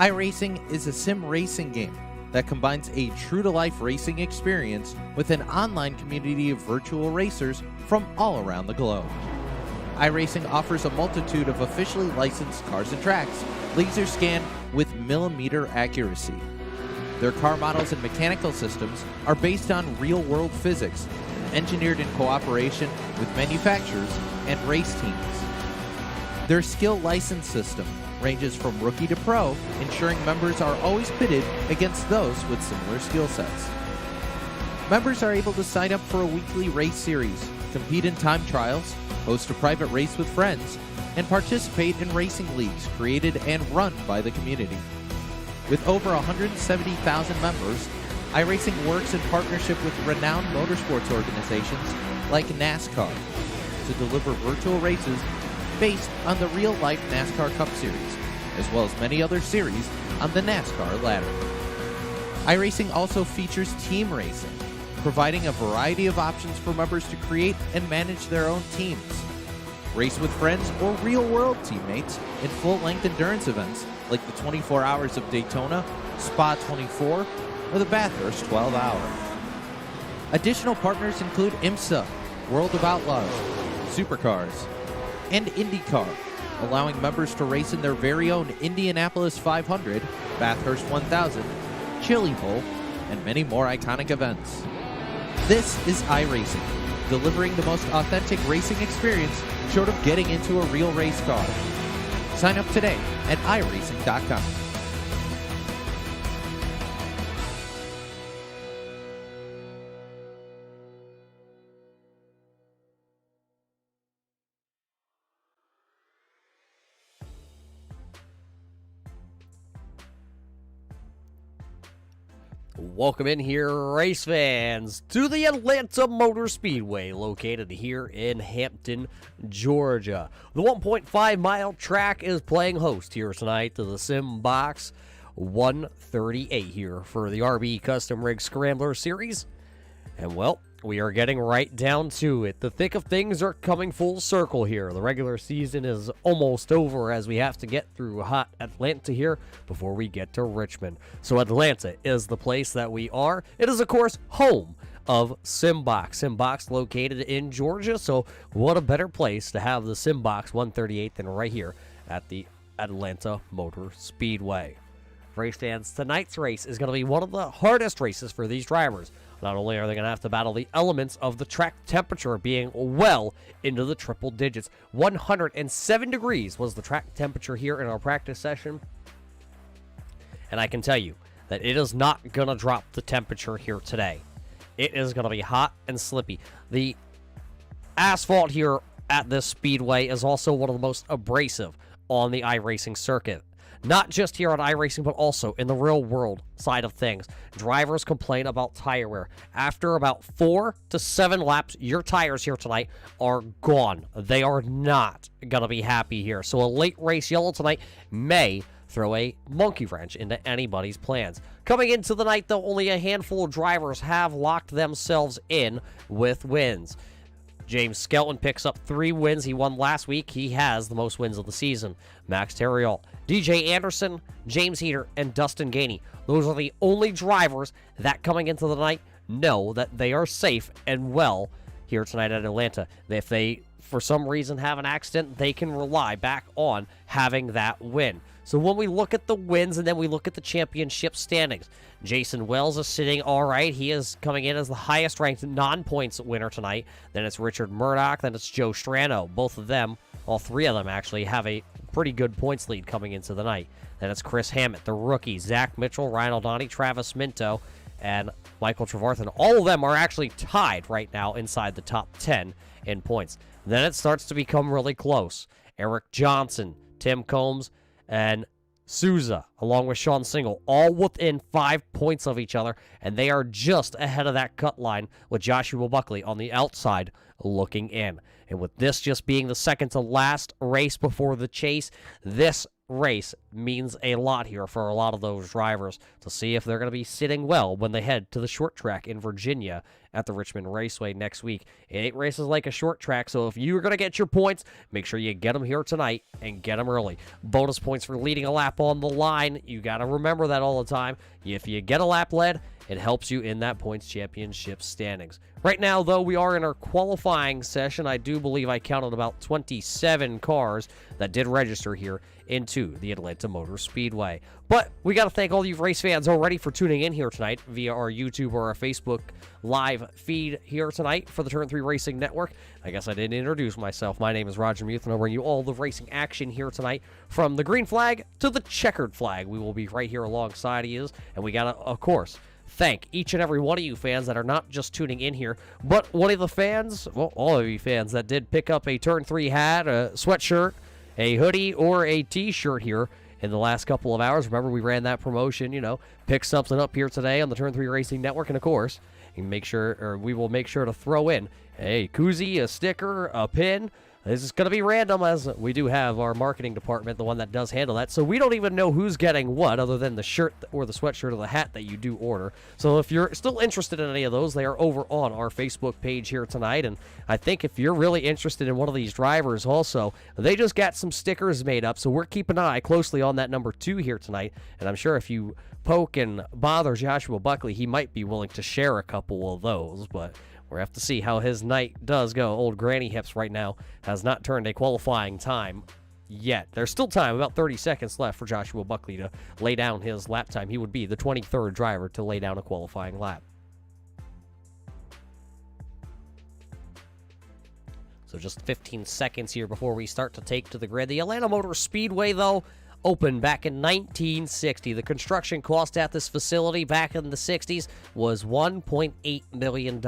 iRacing is a sim racing game that combines a true-to-life racing experience with an online community of virtual racers from all around the globe. iRacing offers a multitude of officially licensed cars and tracks, laser scanned with millimeter accuracy. Their car models and mechanical systems are based on real-world physics, engineered in cooperation with manufacturers and race teams. Their skill license system ranges from rookie to pro, ensuring members are always pitted against those with similar skill sets. Members are able to sign up for a weekly race series, compete in time trials, host a private race with friends, and participate in racing leagues created and run by the community. With over 170,000 members, iRacing works in partnership with renowned motorsports organizations like NASCAR to deliver virtual races based on the real-life NASCAR Cup Series, as well as many other series on the NASCAR ladder. iRacing also features team racing, providing a variety of options for members to create and manage their own teams. Race with friends or real-world teammates in full-length endurance events like the 24 Hours of Daytona, Spa 24, or the Bathurst 12 Hour. Additional partners include IMSA, World of Outlaws, Supercars, and IndyCar, allowing members to race in their very own Indianapolis 500, Bathurst 1000, Chili Bowl, and many more iconic events. This is iRacing, delivering the most authentic racing experience short of getting into a real race car. Sign up today at iRacing.com. Welcome in here, race fans, to the Atlanta Motor Speedway, located here in Hampton, Georgia. The 1.5-mile track is playing host here tonight to the SimBox 138 here for the RB Custom Rig Scrambler Series. And, well, we are getting right down to it. The thick of things are coming full circle here. The regular season is almost over as we have to get through hot Atlanta here before we get to Richmond. So Atlanta is the place that we are. It is, of course, home of SimBox. SimBox located in Georgia, so what a better place to have the SimBox 138 than right here at the Atlanta Motor Speedway. Race fans, tonight's race is going to be one of the hardest races for these drivers. Not only are they going to have to battle the elements of the track temperature being well into the triple digits. 107 degrees was the track temperature here in our practice session. And I can tell you that it is not going to drop the temperature here today. It is going to be hot and slippy. The asphalt here at this speedway is also one of the most abrasive on the iRacing circuit. Not just here on iRacing, but also in the real world side of things. Drivers complain about tire wear. After about 4 to 7 laps, your tires here tonight are gone. They are not going to be happy here. So a late race yellow tonight may throw a monkey wrench into anybody's plans. Coming into the night, though, only a handful of drivers have locked themselves in with wins. James Skelton picks up 3 wins. He won last week. He has the most wins of the season. Max Terriol, DJ Anderson, James Heater, and Dustin Gainey. Those are the only drivers that coming into the night know that they are safe and well here tonight at Atlanta. If they, for some reason, have an accident, they can rely back on having that win. So when we look at the wins and then we look at the championship standings, Jason Wells is sitting all right. He is coming in as the highest-ranked non-points winner tonight. Then it's Richard Murdoch. Then it's Joe Strano. Both of them, all 3 of them actually, have a pretty good points lead coming into the night. Then it's Chris Hammett, the rookie, Zach Mitchell, Ryan Aldani, Travis Minto, and Michael Trevarthen. All of them are actually tied right now inside the top 10 in points. Then it starts to become really close. Eric Johnson, Tim Combs, and Souza, along with Sean Single, all within 5 points of each other, and they are just ahead of that cut line with Joshua Buckley on the outside looking in. And with this just being the second to last race before the chase, this race means a lot here for a lot of those drivers to see if they're going to be sitting well when they head to the short track in Virginia at the Richmond Raceway next week. It ain't races like a short track, so if you're going to get your points, make sure you get them here tonight and get them early. Bonus points for leading a lap on the line. You got to remember that all the time. If you get a lap led, it helps you in that points championship standings. Right now, though, we are in our qualifying session. I do believe I counted about 27 cars that did register here into the Atlanta Motor Speedway. But we got to thank all you race fans already for tuning in here tonight via our YouTube or our Facebook live feed here tonight for the Turn 3 Racing Network. I guess I didn't introduce myself. My name is Roger Muth, and I'll bring you all the racing action here tonight from the green flag to the checkered flag. We will be right here alongside you, and we got to, of course, thank each and every one of you fans that are not just tuning in here, but one of the fans, well, all of you fans that did pick up a Turn 3 hat, a sweatshirt, a hoodie, or a t-shirt here in the last couple of hours. Remember, we ran that promotion, pick something up here today on the Turn 3 Racing Network, and of course, we will make sure to throw in a koozie, a sticker, a pin. This is going to be random, as we do have our marketing department, the one that does handle that. So we don't even know who's getting what other than the shirt or the sweatshirt or the hat that you do order. So if you're still interested in any of those, they are over on our Facebook page here tonight. And I think if you're really interested in one of these drivers also, they just got some stickers made up. So we're keeping an eye closely on that number 2 here tonight. And I'm sure if you poke and bother Joshua Buckley, he might be willing to share a couple of those. But we'll have to see how his night does go. Old Granny Hips right now has not turned a qualifying time yet. There's still time, about 30 seconds left for Joshua Buckley to lay down his lap time. He would be the 23rd driver to lay down a qualifying lap. So just 15 seconds here before we start to take to the grid. The Atlanta Motor Speedway, though, opened back in 1960. The construction cost at this facility back in the 60s was $1.8 million.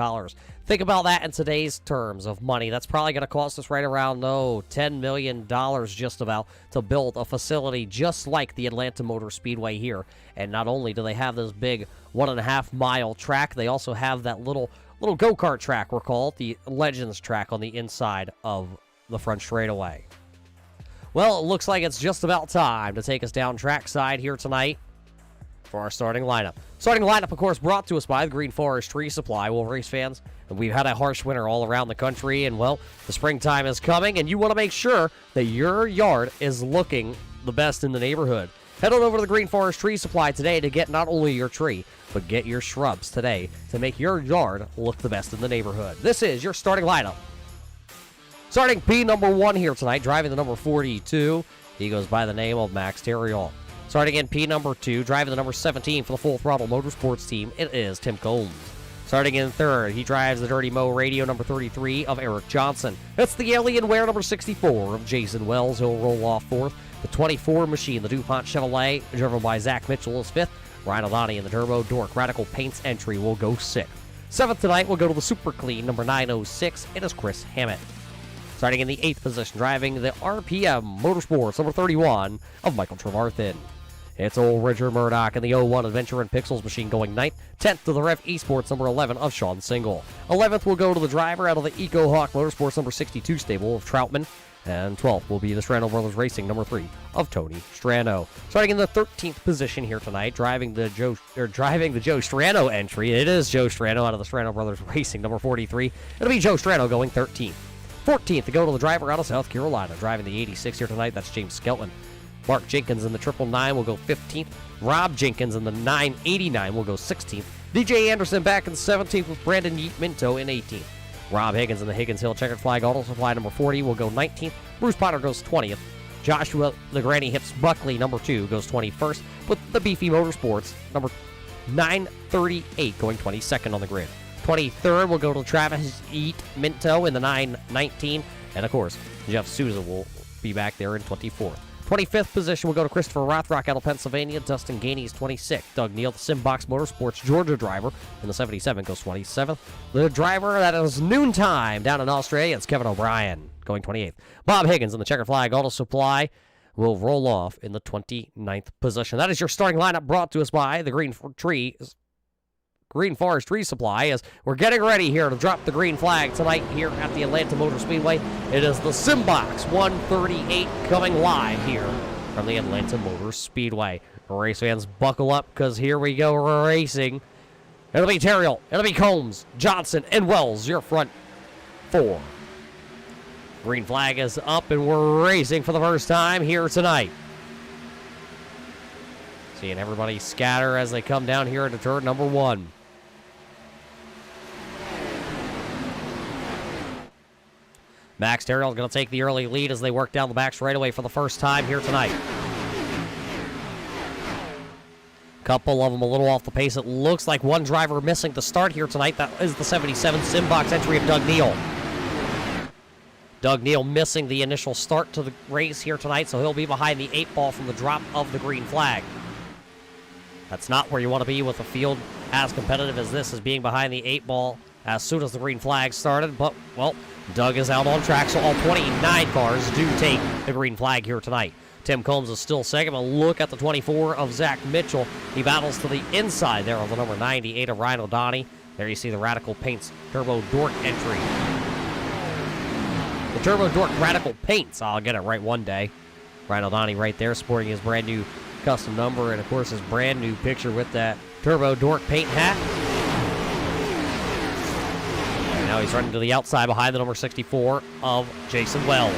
Think about that in today's terms of money. That's probably going to cost us right around, $10 million just about to build a facility just like the Atlanta Motor Speedway here. And not only do they have this big 1.5-mile track, they also have that little go-kart track, we're called, the Legends track on the inside of the front straightaway. Well, it looks like it's just about time to take us down trackside here tonight for our starting lineup. Starting lineup, of course, brought to us by the Green Forest Tree Supply. Well, race fans, we've had a harsh winter all around the country, and, well, the springtime is coming, and you want to make sure that your yard is looking the best in the neighborhood. Head on over to the Green Forest Tree Supply today to get not only your tree, but get your shrubs today to make your yard look the best in the neighborhood. This is your starting lineup. Starting P number 1 here tonight, driving the number 42, he goes by the name of Max Terriol. Starting in P number 2, driving the number 17 for the Full Throttle Motorsports team, it is Tim Combs. Starting in 3rd, he drives the Dirty Mo Radio number 33 of Eric Johnson. It's the Alienware number 64 of Jason Wells. He'll roll off 4th. The 24 machine, the DuPont Chevrolet, driven by Zach Mitchell, is 5th. Ryan Alani in the Turbo Dork Radical Paints entry will go 6th. 7th tonight, we'll go to the Super Clean number 906. It is Chris Hammett. Starting in the 8th position, driving the RPM Motorsports number 31 of Michael Trevarthen. It's old Richard Murdoch in the 01 Adventure and Pixels machine going 9th. 10th to the Rev Esports number 11 of Sean Single. 11th will go to the driver out of the Eco Hawk Motorsports number 62 stable of Troutman. And 12th will be the Strano Brothers Racing number 3 of Tony Strano. Starting in the 13th position here tonight, driving the Joe Strano entry. It is Joe Strano out of the Strano Brothers Racing number 43. It'll be Joe Strano going 13th. 14th to go to the driver out of South Carolina. Driving the 86 here tonight, that's James Skelton. Mark Jenkins in the 999 will go 15th. Rob Jenkins in the 989 will go 16th. DJ Anderson back in 17th with Brandon Yeet Minto in 18th. Rob Higgins in the Higgins Hill Checkered Flag Auto Supply number 40 will go 19th. Bruce Potter goes 20th. Joshua the Granny Hips Buckley number 2 goes 21st. With the Beefy Motorsports number 938 going 22nd on the grid. 23rd will go to Travis Eat Minto in the 919. And, of course, Jeff Souza will be back there in 24th. 25th position will go to Christopher Rothrock out of Pennsylvania. Dustin Gainey's 26th. Doug Neal, the SimBox Motorsports Georgia driver, in the 77 goes 27th. The driver that is noontime down in Australia, it's Kevin O'Brien going 28th. Bob Higgins in the Checkered Flag Auto Supply will roll off in the 29th position. That is your starting lineup brought to us by the Green Forest Tree Supply, as we're getting ready here to drop the green flag tonight here at the Atlanta Motor Speedway. It is the SimBox 138 coming live here from the Atlanta Motor Speedway. Race fans, buckle up, because here we go racing. It'll be Terrill, it'll be Combs, Johnson, and Wells, your front four. Green flag is up, and we're racing for the first time here tonight. Seeing everybody scatter as they come down here into turn number 1. Max Terrill is going to take the early lead as they work down the back straightaway for the first time here tonight. Couple of them a little off the pace. It looks like one driver missing the start here tonight. That is the 77 SimBox entry of Doug Neal. Doug Neal missing the initial start to the race here tonight, so he'll be behind the 8 ball from the drop of the green flag. That's not where you want to be with a field as competitive as this, as being behind the 8 ball as soon as the green flag started. But, well, Doug is out on track, so all 29 cars do take the green flag here tonight. Tim Combs is still second, but look at the 24 of Zach Mitchell. He battles to the inside there of the number 98 of Ryan O'Donnell. There you see the Radical Paints Turbo Dork entry. The Turbo Dork Radical Paints. I'll get it right one day. Ryan O'Donnell right there sporting his brand new custom number and, of course, his brand new picture with that Turbo Dork paint hat. And now he's running to the outside behind the number 64 of Jason Wells.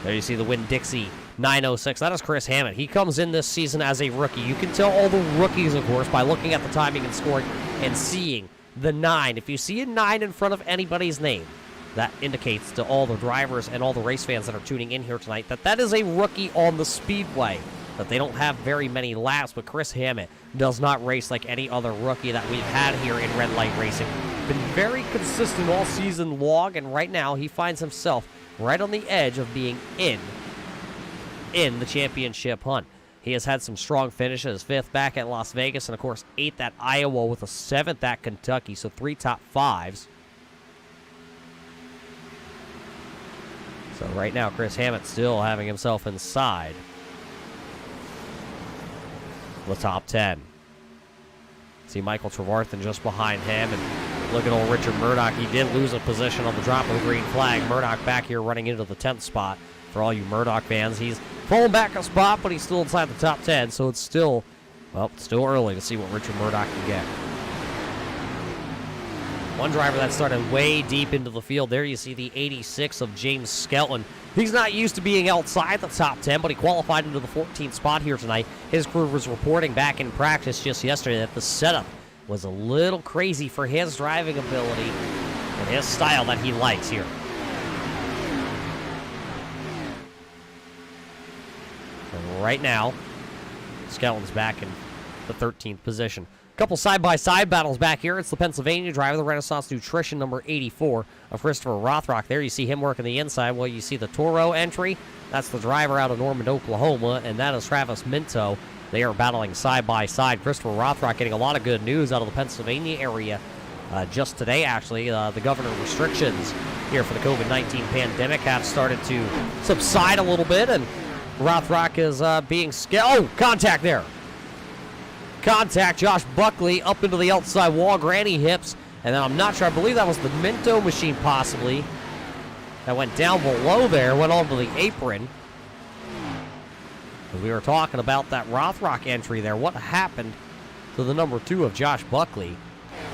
There you see the Winn-Dixie 906. That is Chris Hammett. He comes in this season as a rookie. You can tell all the rookies, of course, by looking at the timing and scoring and seeing the 9. If you see a 9 in front of anybody's name, that indicates to all the drivers and all the race fans that are tuning in here tonight that that is a rookie on the speedway, that they don't have very many laps. But Chris Hammett does not race like any other rookie that we've had here in red light racing. Been very consistent all season long, and right now he finds himself right on the edge of being in the championship hunt. He has had some strong finishes, 5th back at Las Vegas, and of course 8th at Iowa with a 7th at Kentucky, so 3 top 5s. So right now Chris Hammett still having himself inside the top 10. See Michael Trevarthen just behind him, and look at old Richard Murdoch. He did lose a position on the drop of the green flag. Murdoch back here running into the 10th spot. For all you Murdoch fans, he's pulling back a spot, but he's still inside the top 10, so it's still, well, it's still early to see what Richard Murdoch can get. One driver that started way deep into the field. There you see the 86 of James Skelton. He's not used to being outside the top 10, but he qualified into the 14th spot here tonight. His crew was reporting back in practice just yesterday that the setup was a little crazy for his driving ability and his style that he likes here. And right now, Skelton's back in the 13th position. A couple side-by-side battles back here. It's the Pennsylvania driver, the Renaissance Nutrition number 84 of Christopher Rothrock. There you see him working the inside. Well, you see the Toro entry. That's the driver out of Norman, Oklahoma, and that is Travis Minto. They are battling side-by-side. Christopher Rothrock getting a lot of good news out of the Pennsylvania area. Just today, actually, the governor restrictions here for the COVID-19 pandemic have started to subside a little bit, and Rothrock is being scared. Oh, contact there. Contact. Josh Buckley up into the outside wall, granny hips, and then I'm not sure. I believe that was the Minto machine possibly that went down below there, went onto the apron. We were talking about that Rothrock entry there. What happened to the number 2 of Josh Buckley?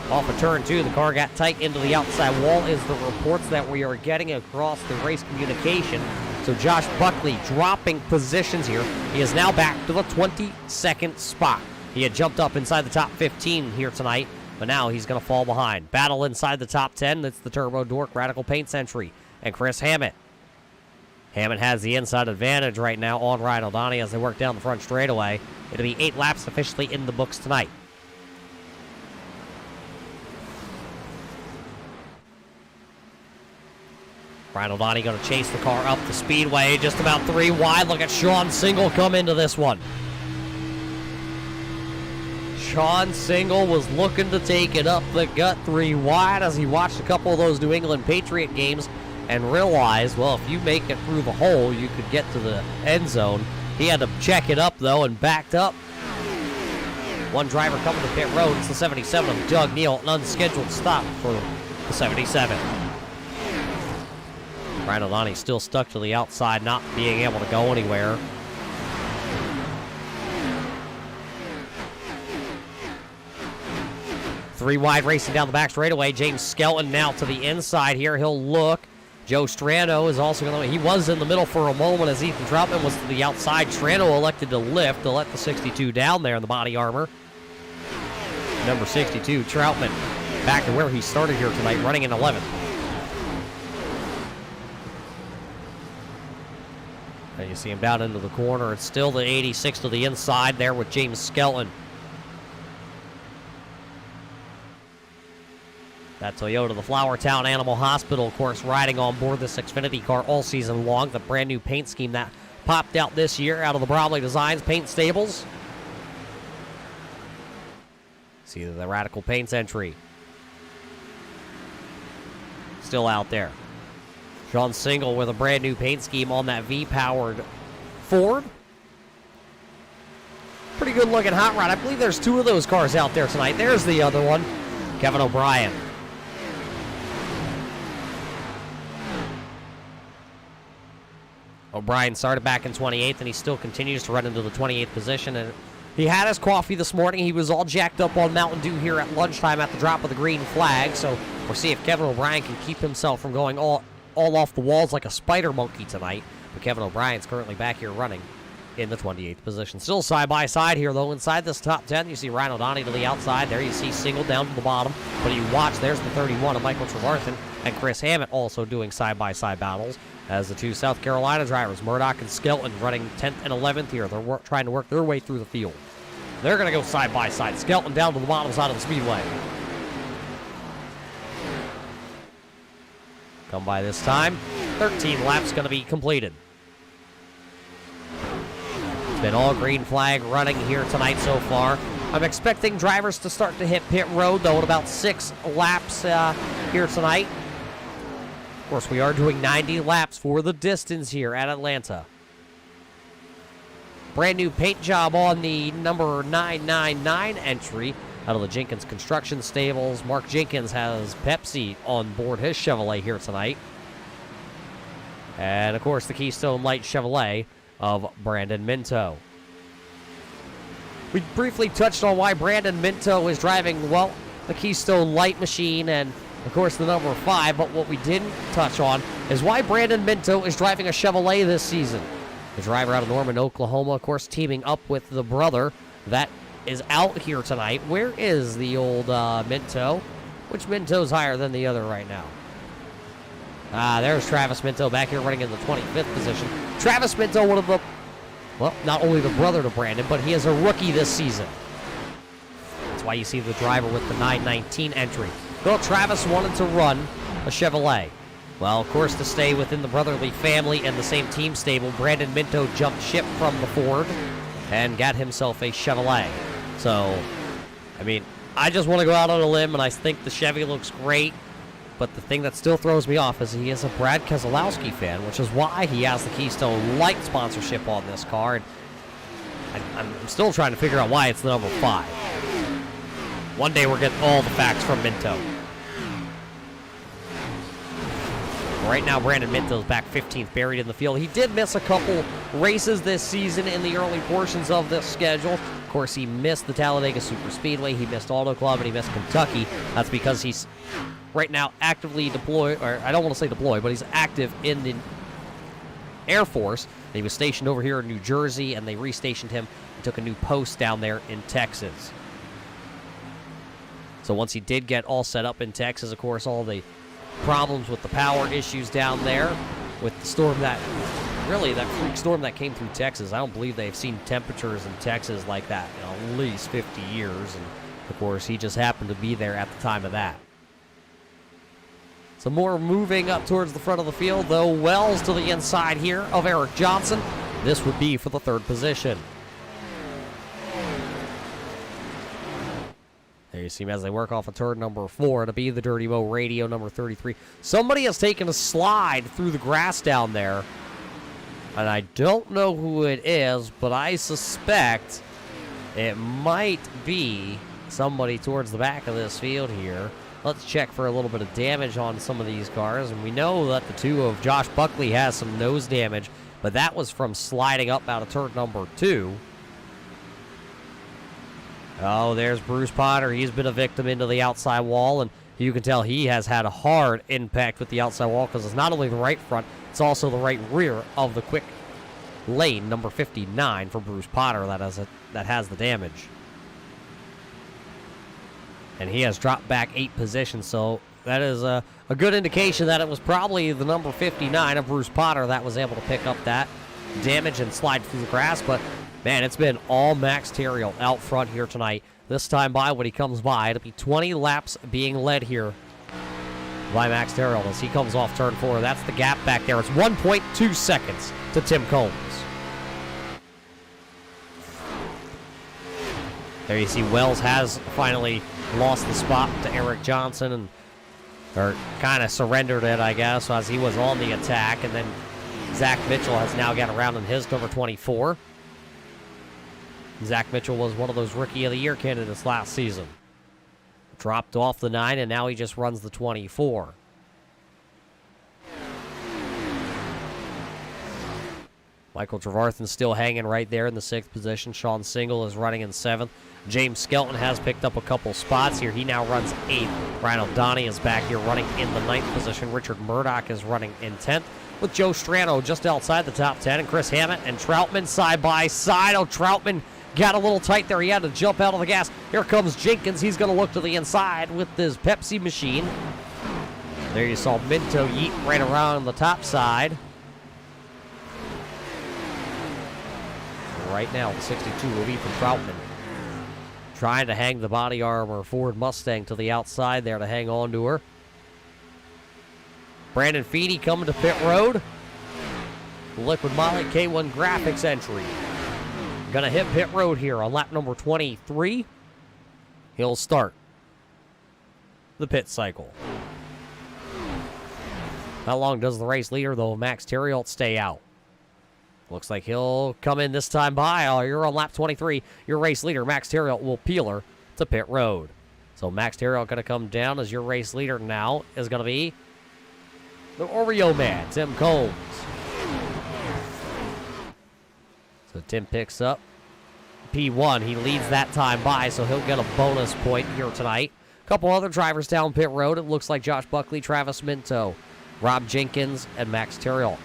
Off of turn 2, the car got tight into the outside wall is the reports that we are getting across the race communication. So Josh Buckley dropping positions here. He is now back to the 22nd spot. He had jumped up inside the top 15 here tonight, but now he's going to fall behind. Battle inside the top 10. That's the Turbo Dork Radical Paints entry. And Chris Hammett. Hammett has the inside advantage right now on Ryan O'Donnell as they work down the front straightaway. It'll be 8 laps officially in the books tonight. Ryan O'Donnell going to chase the car up the speedway, just about 3 wide. Look at Sean Single come into this one. Sean Single was looking to take it up the gut 3 wide as he watched a couple of those New England Patriot games and realized, well, if you make it through the hole, you could get to the end zone. He had to check it up, though, and backed up. One driver coming to pit road. It's the 77 of Doug Neal, an unscheduled stop for the 77. Ryan O'Donnell still stuck to the outside, not being able to go anywhere. Three wide racing down the back straightaway. James Skelton now to the inside here. He'll look. Joe Strano is also going to... He was in the middle for a moment as Ethan Troutman was to the outside. Strano elected to lift to let the 62 down there in the body armor. Number 62, Troutman, back to where he started here tonight, running in 11th. And you see him down into the corner. It's still the 86 to the inside there with James Skelton. That Toyota, the Flowertown Animal Hospital, of course, riding on board this Xfinity car all season long. The brand new paint scheme that popped out this year out of the Bromley Designs Paint Stables. See the Radical Paints entry. Still out there. Sean Single with a brand new paint scheme on that V-powered Ford. Pretty good looking hot rod. I believe there's two of those cars out there tonight. There's the other one. Kevin O'Brien. O'Brien started back in 28th, and he still continues to run into the 28th position. And he had his coffee this morning. He was all jacked up on Mountain Dew here at lunchtime at the drop of the green flag. So we'll see if Kevin O'Brien can keep himself from going all off the walls like a spider monkey tonight. But Kevin O'Brien's currently back here running in the 28th position. Still side by side here, though. Inside this top 10, you see Ryan O'Donnell to the outside. There you see Single down to the bottom. But you watch, there's the 31 of Michael Trevarthen and Chris Hammett also doing side-by-side battles as the two South Carolina drivers, Murdoch and Skelton, running 10th and 11th here. They're trying to work their way through the field. They're going to go side-by-side. Skelton down to the bottom side of the speedway. Come by this time. 13 laps going to be completed. It's been all green flag running here tonight so far. I'm expecting drivers to start to hit pit road, though, at about 6 laps here tonight. Of course, we are doing 90 laps for the distance here at Atlanta. Brand new paint job on the number 999 entry out of the Jenkins Construction Stables. Mark Jenkins has Pepsi on board his Chevrolet here tonight. And, of course, the Keystone Light Chevrolet of Brandon Minto. We briefly touched on why Brandon Minto is driving, well, the Keystone Light machine and, of course, the number 5, but what we didn't touch on is why Brandon Minto is driving a Chevrolet this season. The driver out of Norman, Oklahoma, of course, teaming up with the brother that is out here tonight. Where is the old Minto? Which Minto's higher than the other right now? There's Travis Minto back here running in the 25th position. Travis Minto, one of the, well, not only the brother to Brandon, but he is a rookie this season. That's why you see the driver with the 919 entry. Well, Travis wanted to run a Chevrolet. Well, of course, to stay within the brotherly family and the same team stable, Brandon Minto jumped ship from the Ford and got himself a Chevrolet. So, I mean, I just want to go out on a limb, and I think the Chevy looks great. But the thing that still throws me off is he is a Brad Keselowski fan, which is why he has the Keystone Light sponsorship on this car. And I'm still trying to figure out why it's the number 5. One day we're getting all the facts from Minto. Right now, Brandon Minto's back 15th, buried in the field. He did miss a couple races this season in the early portions of this schedule. Of course, he missed the Talladega Superspeedway, he missed Auto Club, and he missed Kentucky. That's because he's right now actively deployed, or I don't want to say deployed, but he's active in the Air Force. He was stationed over here in New Jersey, and they restationed him and took a new post down there in Texas. So once he did get all set up in Texas, of course, all the problems with the power issues down there with the storm that freak storm that came through Texas. I don't believe they've seen temperatures in Texas like that in at least 50 years. And, of course, he just happened to be there at the time of that. Some more moving up towards the front of the field, though. Wells to the inside here of Eric Johnson. This would be for the 3rd position. There you see him as they work off of turn number 4 to be the Dirty Mo Radio number 33. Somebody has taken a slide through the grass down there. And I don't know who it is, but I suspect it might be somebody towards the back of this field here. Let's check for a little bit of damage on some of these cars. And we know that the two of Josh Buckley has some nose damage, but that was from sliding up out of turn number 2. Oh, there's Bruce Potter. He's been a victim into the outside wall, and you can tell he has had a hard impact with the outside wall because it's not only the right front, it's also the right rear of the quick lane, number 59 for Bruce Potter that has the damage. And he has dropped back 8 positions, so that is a good indication that it was probably the number 59 of Bruce Potter that was able to pick up that damage and slide through the grass. But, man, it's been all Max Terriel out front here tonight. This time by, when he comes by, it'll be 20 laps being led here by Max Terriel as he comes off turn 4. That's the gap back there. It's 1.2 seconds to Tim Combs. There you see Wells has finally lost the spot to Eric Johnson, or kind of surrendered it, I guess, as he was on the attack. And then Zach Mitchell has now got around in his number 24. Zach Mitchell was one of those Rookie of the Year candidates last season. Dropped off the 9, and now he just runs the 24. Michael Trevarthen's still hanging right there in the 6th position. Sean Single is running in 7th. James Skelton has picked up a couple spots here. He now runs 8th. Ryan O'Donnell is back here running in the 9th position. Richard Murdoch is running in 10th, with Joe Strano just outside the top 10, and Chris Hammett and Troutman side by side. Oh, Troutman got a little tight there. He had to jump out of the gas. Here comes Jenkins. He's going to look to the inside with his Pepsi machine. There you saw Minto yeet right around the top side. Right now, the 62 will be from Troutman. Trying to hang the body armor Ford Mustang to the outside there to hang on to her. Brandon Feeney coming to pit road. Liquid Molly K1 Graphics entry. Gonna hit pit road here on lap number 23. He'll start the pit cycle. How long does the race leader, though, Max Terriel, stay out? Looks like he'll come in this time by. Oh, you're on lap 23. Your race leader, Max Terriel, will peel her to pit road. So Max Terriel going to come down as your race leader now is going to be the Oreo man, Tim Combs. So Tim picks up P1. He leads that time by, so he'll get a bonus point here tonight. A couple other drivers down pit road. It looks like Josh Buckley, Travis Minto, Rob Jenkins, and Max Terriel.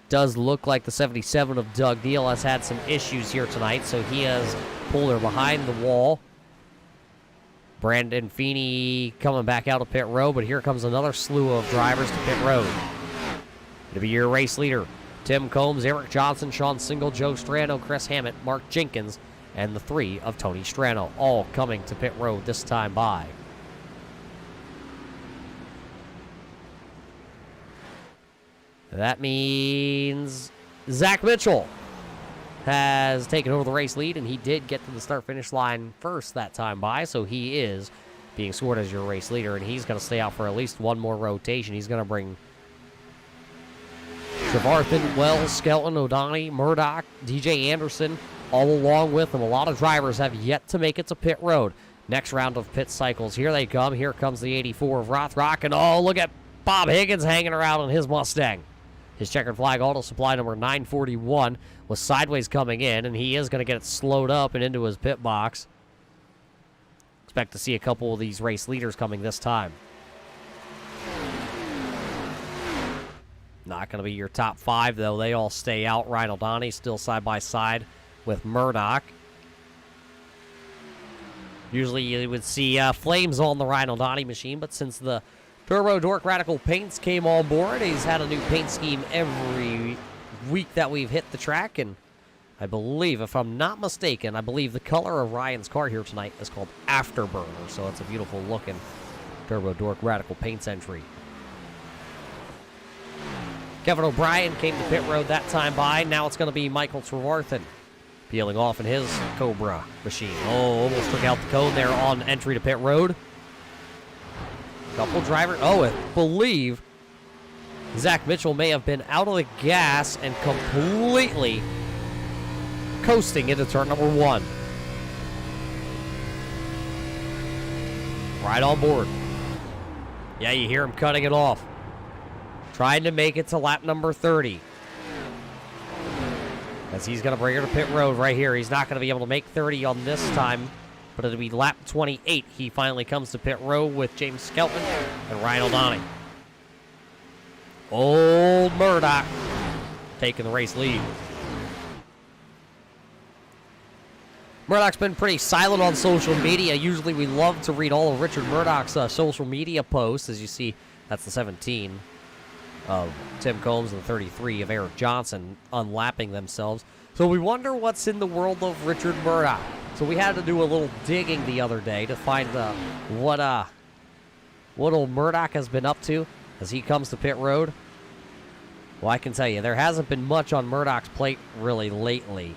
Does look like the 77 of Doug Neal has had some issues here tonight, so he has pulled her behind the wall. Brandon Feeney coming back out of pit road, but here comes another slew of drivers to pit road. It'll be your race leader, Tim Combs, Eric Johnson, Sean Single, Joe Strano, Chris Hammett, Mark Jenkins, and the 3 of Tony Strano, all coming to pit road this time by. That means Zach Mitchell has taken over the race lead, and he did get to the start-finish line first that time by, so he is being scored as your race leader, and he's going to stay out for at least one more rotation. He's going to bring Trevarthen, Wells, Skelton, O'Donnell, Murdoch, DJ Anderson, all along with him. A lot of drivers have yet to make it to pit road. Next round of pit cycles. Here they come. Here comes the 84 of Rothrock, and oh, look at Bob Higgins hanging around on his Mustang. His checkered flag auto supply number 941 was sideways coming in, and he is going to get it slowed up and into his pit box. Expect to see a couple of these race leaders coming this time. Not going to be your top 5, though. They all stay out. Ryan O'Donnell still side by side with Murdoch. Usually you would see flames on the Ryan O'Donnell machine, but since the Turbo Dork Radical Paints came on board, he's had a new paint scheme every week that we've hit the track, and I believe, if I'm not mistaken, I believe the color of Ryan's car here tonight is called Afterburner, so it's a beautiful looking Turbo Dork Radical Paints entry. Kevin O'Brien came to pit road that time by. Now it's going to be Michael Trevarthen peeling off in his Cobra machine. Oh, almost took out the cone there on entry to pit road. Couple drivers. Oh, I believe Zach Mitchell may have been out of the gas and completely coasting into turn number 1. right on board. Yeah, you hear him cutting it off. Trying to make it to lap number 30. As he's going to bring her to pit road right here. He's not going to be able to make 30 on this time, but it'll be lap 28. He finally comes to pit road with James Skelton and Ryan O'Donnell. Old Murdoch taking the race lead. Murdoch's been pretty silent on social media. Usually we love to read all of Richard Murdoch's social media posts. As you see, that's the 17 of Tim Combs and the 33 of Eric Johnson unlapping themselves. So we wonder what's in the world of Richard Murdoch. So we had to do a little digging the other day to find what old Murdoch has been up to as he comes to pit road. Well, I can tell you, there hasn't been much on Murdoch's plate really lately.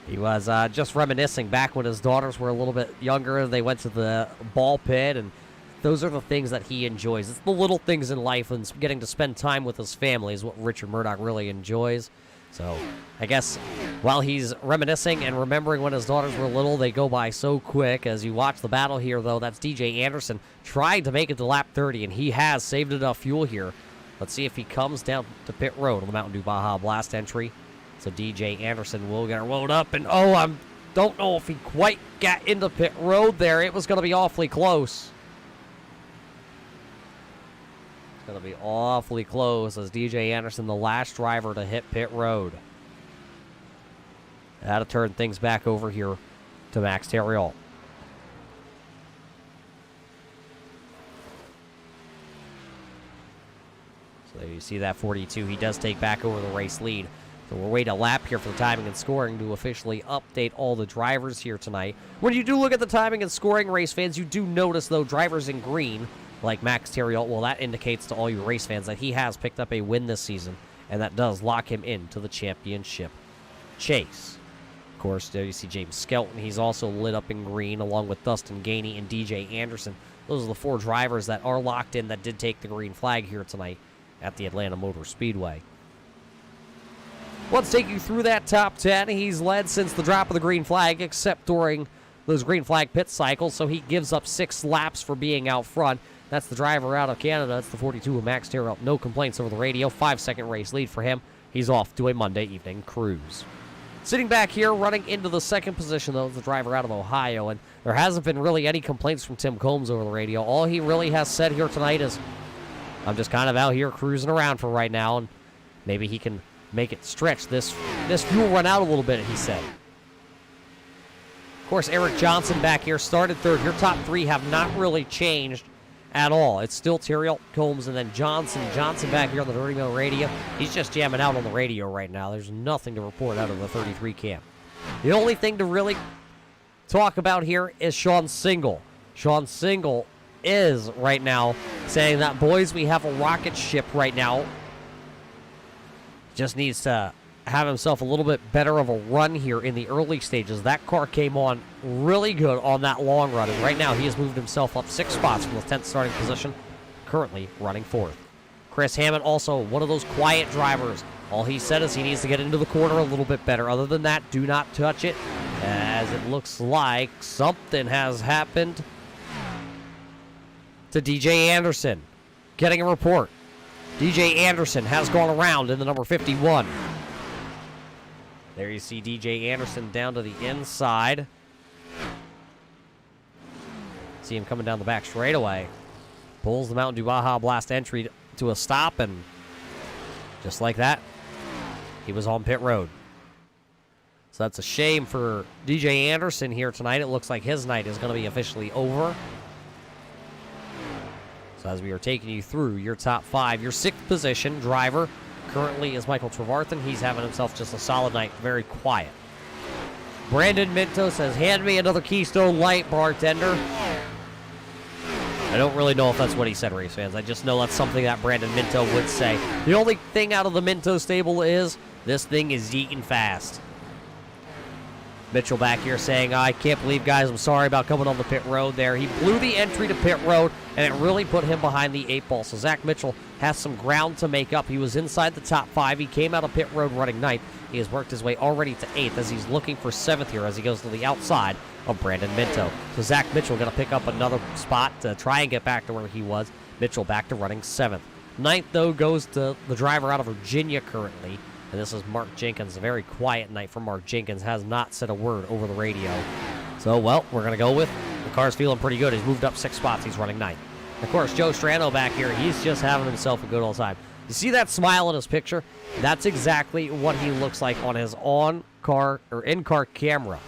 He was just reminiscing back when his daughters were a little bit younger. They went to the ball pit, and those are the things that he enjoys. It's the little things in life, and getting to spend time with his family is what Richard Murdoch really enjoys. So I guess while he's reminiscing and remembering when his daughters were little, they go by so quick. As you watch the battle here, though, that's DJ Anderson trying to make it to lap 30, and he has saved enough fuel here. Let's see if he comes down to pit road on the Mountain Dew Baja Blast entry. So DJ Anderson will get her load up, and I don't know if he quite got into pit road there. It was going to be awfully close. It's going to be awfully close as DJ Anderson, the last driver to hit pit road. Had to turn things back over here to Max Terriol. So there you see that 42. He does take back over the race lead. So we'll wait a lap here for the timing and scoring to officially update all the drivers here tonight. When you do look at the timing and scoring, race fans, you do notice, though, drivers in green, like Max Terriol, well, that indicates to all you race fans that he has picked up a win this season, and that does lock him into the championship chase. Of course, there you see James Skelton. He's also lit up in green, along with Dustin Gainey and DJ Anderson. Those are the 4 drivers that are locked in that did take the green flag here tonight at the Atlanta Motor Speedway. Let's take you through that top 10. He's led since the drop of the green flag, except during those green flag pit cycles, so he gives up 6 laps for being out front. That's the driver out of Canada. That's the 42 of Max Terriol. No complaints over the radio. 5-second race lead for him. He's off to a Monday evening cruise. Sitting back here, running into the second position, though, is the driver out of Ohio, and there hasn't been really any complaints from Tim Combs over the radio. All he really has said here tonight is, I'm just kind of out here cruising around for right now, and maybe he can make it stretch. This fuel run out a little bit, he said. Of course, Eric Johnson back here started third. Your top 3 have not really changed at all. It's still Terriol, Combs, and then Johnson. Johnson back here on the 30 mil radio. He's just jamming out on the radio right now. There's nothing to report out of the 33 cam. The only thing to really talk about here is Sean Single. Sean Single is right now saying that, boys, we have a rocket ship right now. Just needs to have himself a little bit better of a run here in the early stages. That car came on really good on that long run, and right now he has moved himself up 6 spots from the 10th starting position, currently running 4th. Chris Hammond, also one of those quiet drivers. All he said is he needs to get into the corner a little bit better. Other than that, do not touch it, as it looks like something has happened to DJ Anderson. Getting a report. DJ Anderson has gone around in the number 51. There you see DJ Anderson down to the inside. See him coming down the back straightaway. Pulls the Mountain Dew Baja Blast entry to a stop, and just like that, he was on pit road. So that's a shame for DJ Anderson here tonight. It looks like his night is going to be officially over. So as we are taking you through your top 5, your 6th position driver currently is Michael Trevarthen. He's having himself just a solid night, very quiet. Brandon Minto says, hand me another Keystone Light, bartender. I don't really know if that's what he said, race fans. I just know that's something that Brandon Minto would say. The only thing out of the Minto stable is this thing is eating fast. Mitchell back here saying, I can't believe, guys, I'm sorry about coming on the pit road there. He blew the entry to pit road, and it really put him behind the 8 ball. So Zach Mitchell has some ground to make up. He was inside the top 5. He came out of pit road running 9th. He has worked his way already to 8th as he's looking for 7th here as he goes to the outside of Brandon Minto. So Zach Mitchell going to pick up another spot to try and get back to where he was. Mitchell back to running 7th. 9th, though, goes to the driver out of Virginia currently. And this is Mark Jenkins. A very quiet night for Mark Jenkins. Has not said a word over the radio. So, well, we're going to go with the car's feeling pretty good. He's moved up 6 spots. He's running 9th. Of course, Joe Strano back here, he's just having himself a good old time. You see that smile in his picture? That's exactly what he looks like on his on-car or in-car camera.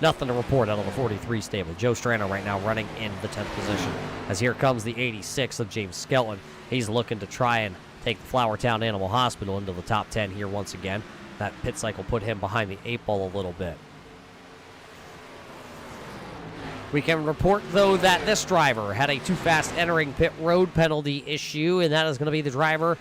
Nothing to report out of the 43 stable. Joe Strano right now running in the 10th position. As here comes the 86 of James Skelton. He's looking to try and take the Flowertown Animal Hospital into the top 10 here once again. That pit cycle put him behind the 8 ball a little bit. We can report, though, that this driver had a too fast entering pit road penalty issue, and that is going to be the driver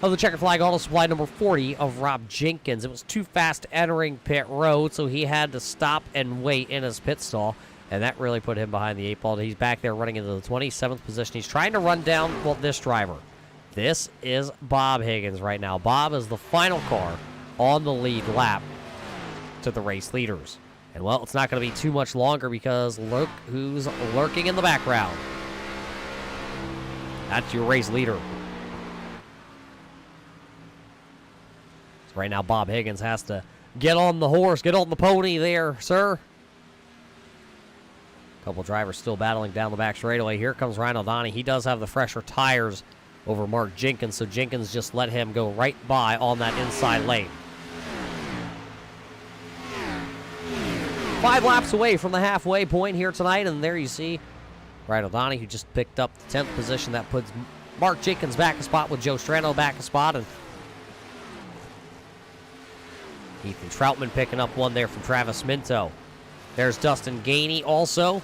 of the checkered flag auto supply number 40 of Rob Jenkins. It was too fast entering pit road, so he had to stop and wait in his pit stall. And that really put him behind the 8 ball. He's back there running into the 27th position. He's trying to run down, well, this driver. This is Bob Higgins right now. Bob is the final car on the lead lap to the race leaders. And, well, it's not going to be too much longer because look who's lurking in the background. That's your race leader. So right now Bob Higgins has to get on the horse, get on the pony there, sir. Couple drivers still battling down the back straightaway. Here comes Ryan O'Donnell. He does have the fresher tires over Mark Jenkins, so Jenkins just let him go right by on that inside lane. 5 laps away from the halfway point here tonight, and there you see Ryan O'Donnell, who just picked up the 10th position. That puts Mark Jenkins back a spot with Joe Strano back a spot, and Ethan Troutman picking up one there from Travis Minto. There's Dustin Gainey also.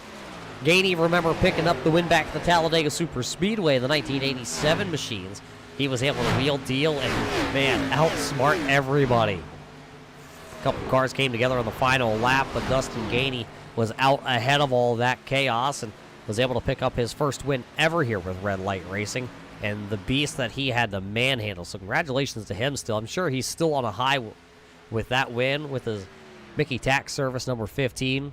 Gainey, remember, picking up the win back at the Talladega Super Speedway in the 1987 machines. He was able to wheel deal and, man, outsmart everybody. A couple cars came together on the final lap, but Dustin Gainey was out ahead of all that chaos and was able to pick up his first win ever here with Red Light Racing. And the beast that he had to manhandle. So congratulations to him still. I'm sure he's still on a high with that win with his Mickey Tax Service number 15.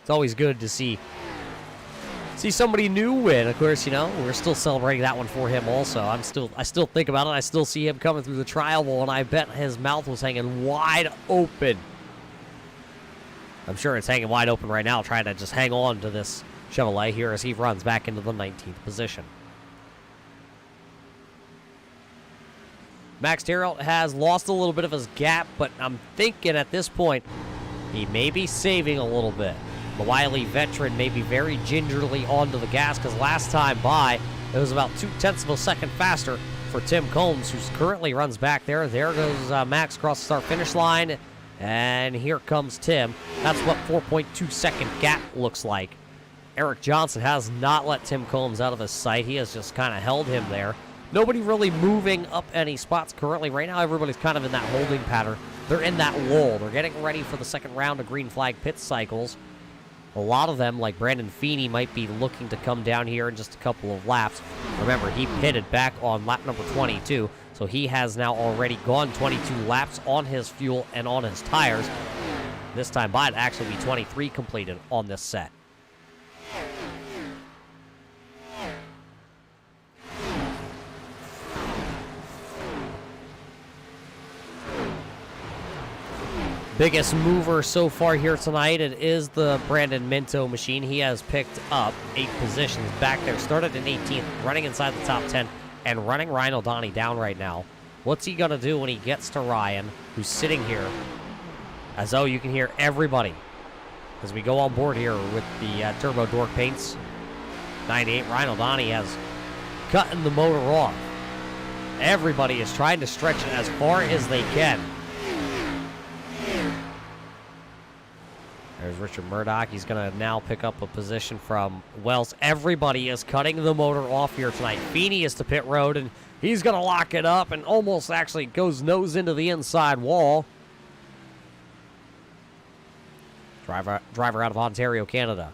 It's always good to see somebody new win. Of course, you know, we're still celebrating that one for him also. I still think about it. I still see him coming through the trial wall, and I bet his mouth was hanging wide open. I'm sure it's hanging wide open right now, trying to just hang on to this Chevrolet here as he runs back into the 19th position. Max Terrell has lost a little bit of his gap, but I'm thinking at this point he may be saving a little bit. The wily veteran may be very gingerly onto the gas because last time by, it was about 0.2 of a second faster for Tim Combs, who currently runs back there. There goes Max across the start-finish line, and here comes Tim. That's what 4.2 second gap looks like. Eric Johnson has not let Tim Combs out of his sight. He has just kind of held him there. Nobody really moving up any spots currently. Right now, everybody's kind of in that holding pattern. They're in that lull. They're getting ready for the second round of green flag pit cycles. A lot of them, like Brandon Feeney, might be looking to come down here in just a couple of laps. Remember, he pitted back on lap number 22, so he has now already gone 22 laps on his fuel and on his tires. This time by, it'd actually be 23 completed on this set. Biggest mover so far here tonight, it is the Brandon Minto machine. He has picked up 8 positions back there. Started in 18th, running inside the top 10, and running Ryan O'Donnell down right now. What's he going to do when he gets to Ryan, who's sitting here? As though you can hear everybody as we go on board here with the Turbo Dork paints. 98, Ryan O'Donnell has cutting the motor off. Everybody is trying to stretch it as far as they can. There's Richard Murdoch. He's going to now pick up a position from Wells. Everybody is cutting the motor off here tonight. Feeney is to pit road, and he's going to lock it up and almost actually goes nose into the inside wall. Driver out of Ontario, Canada.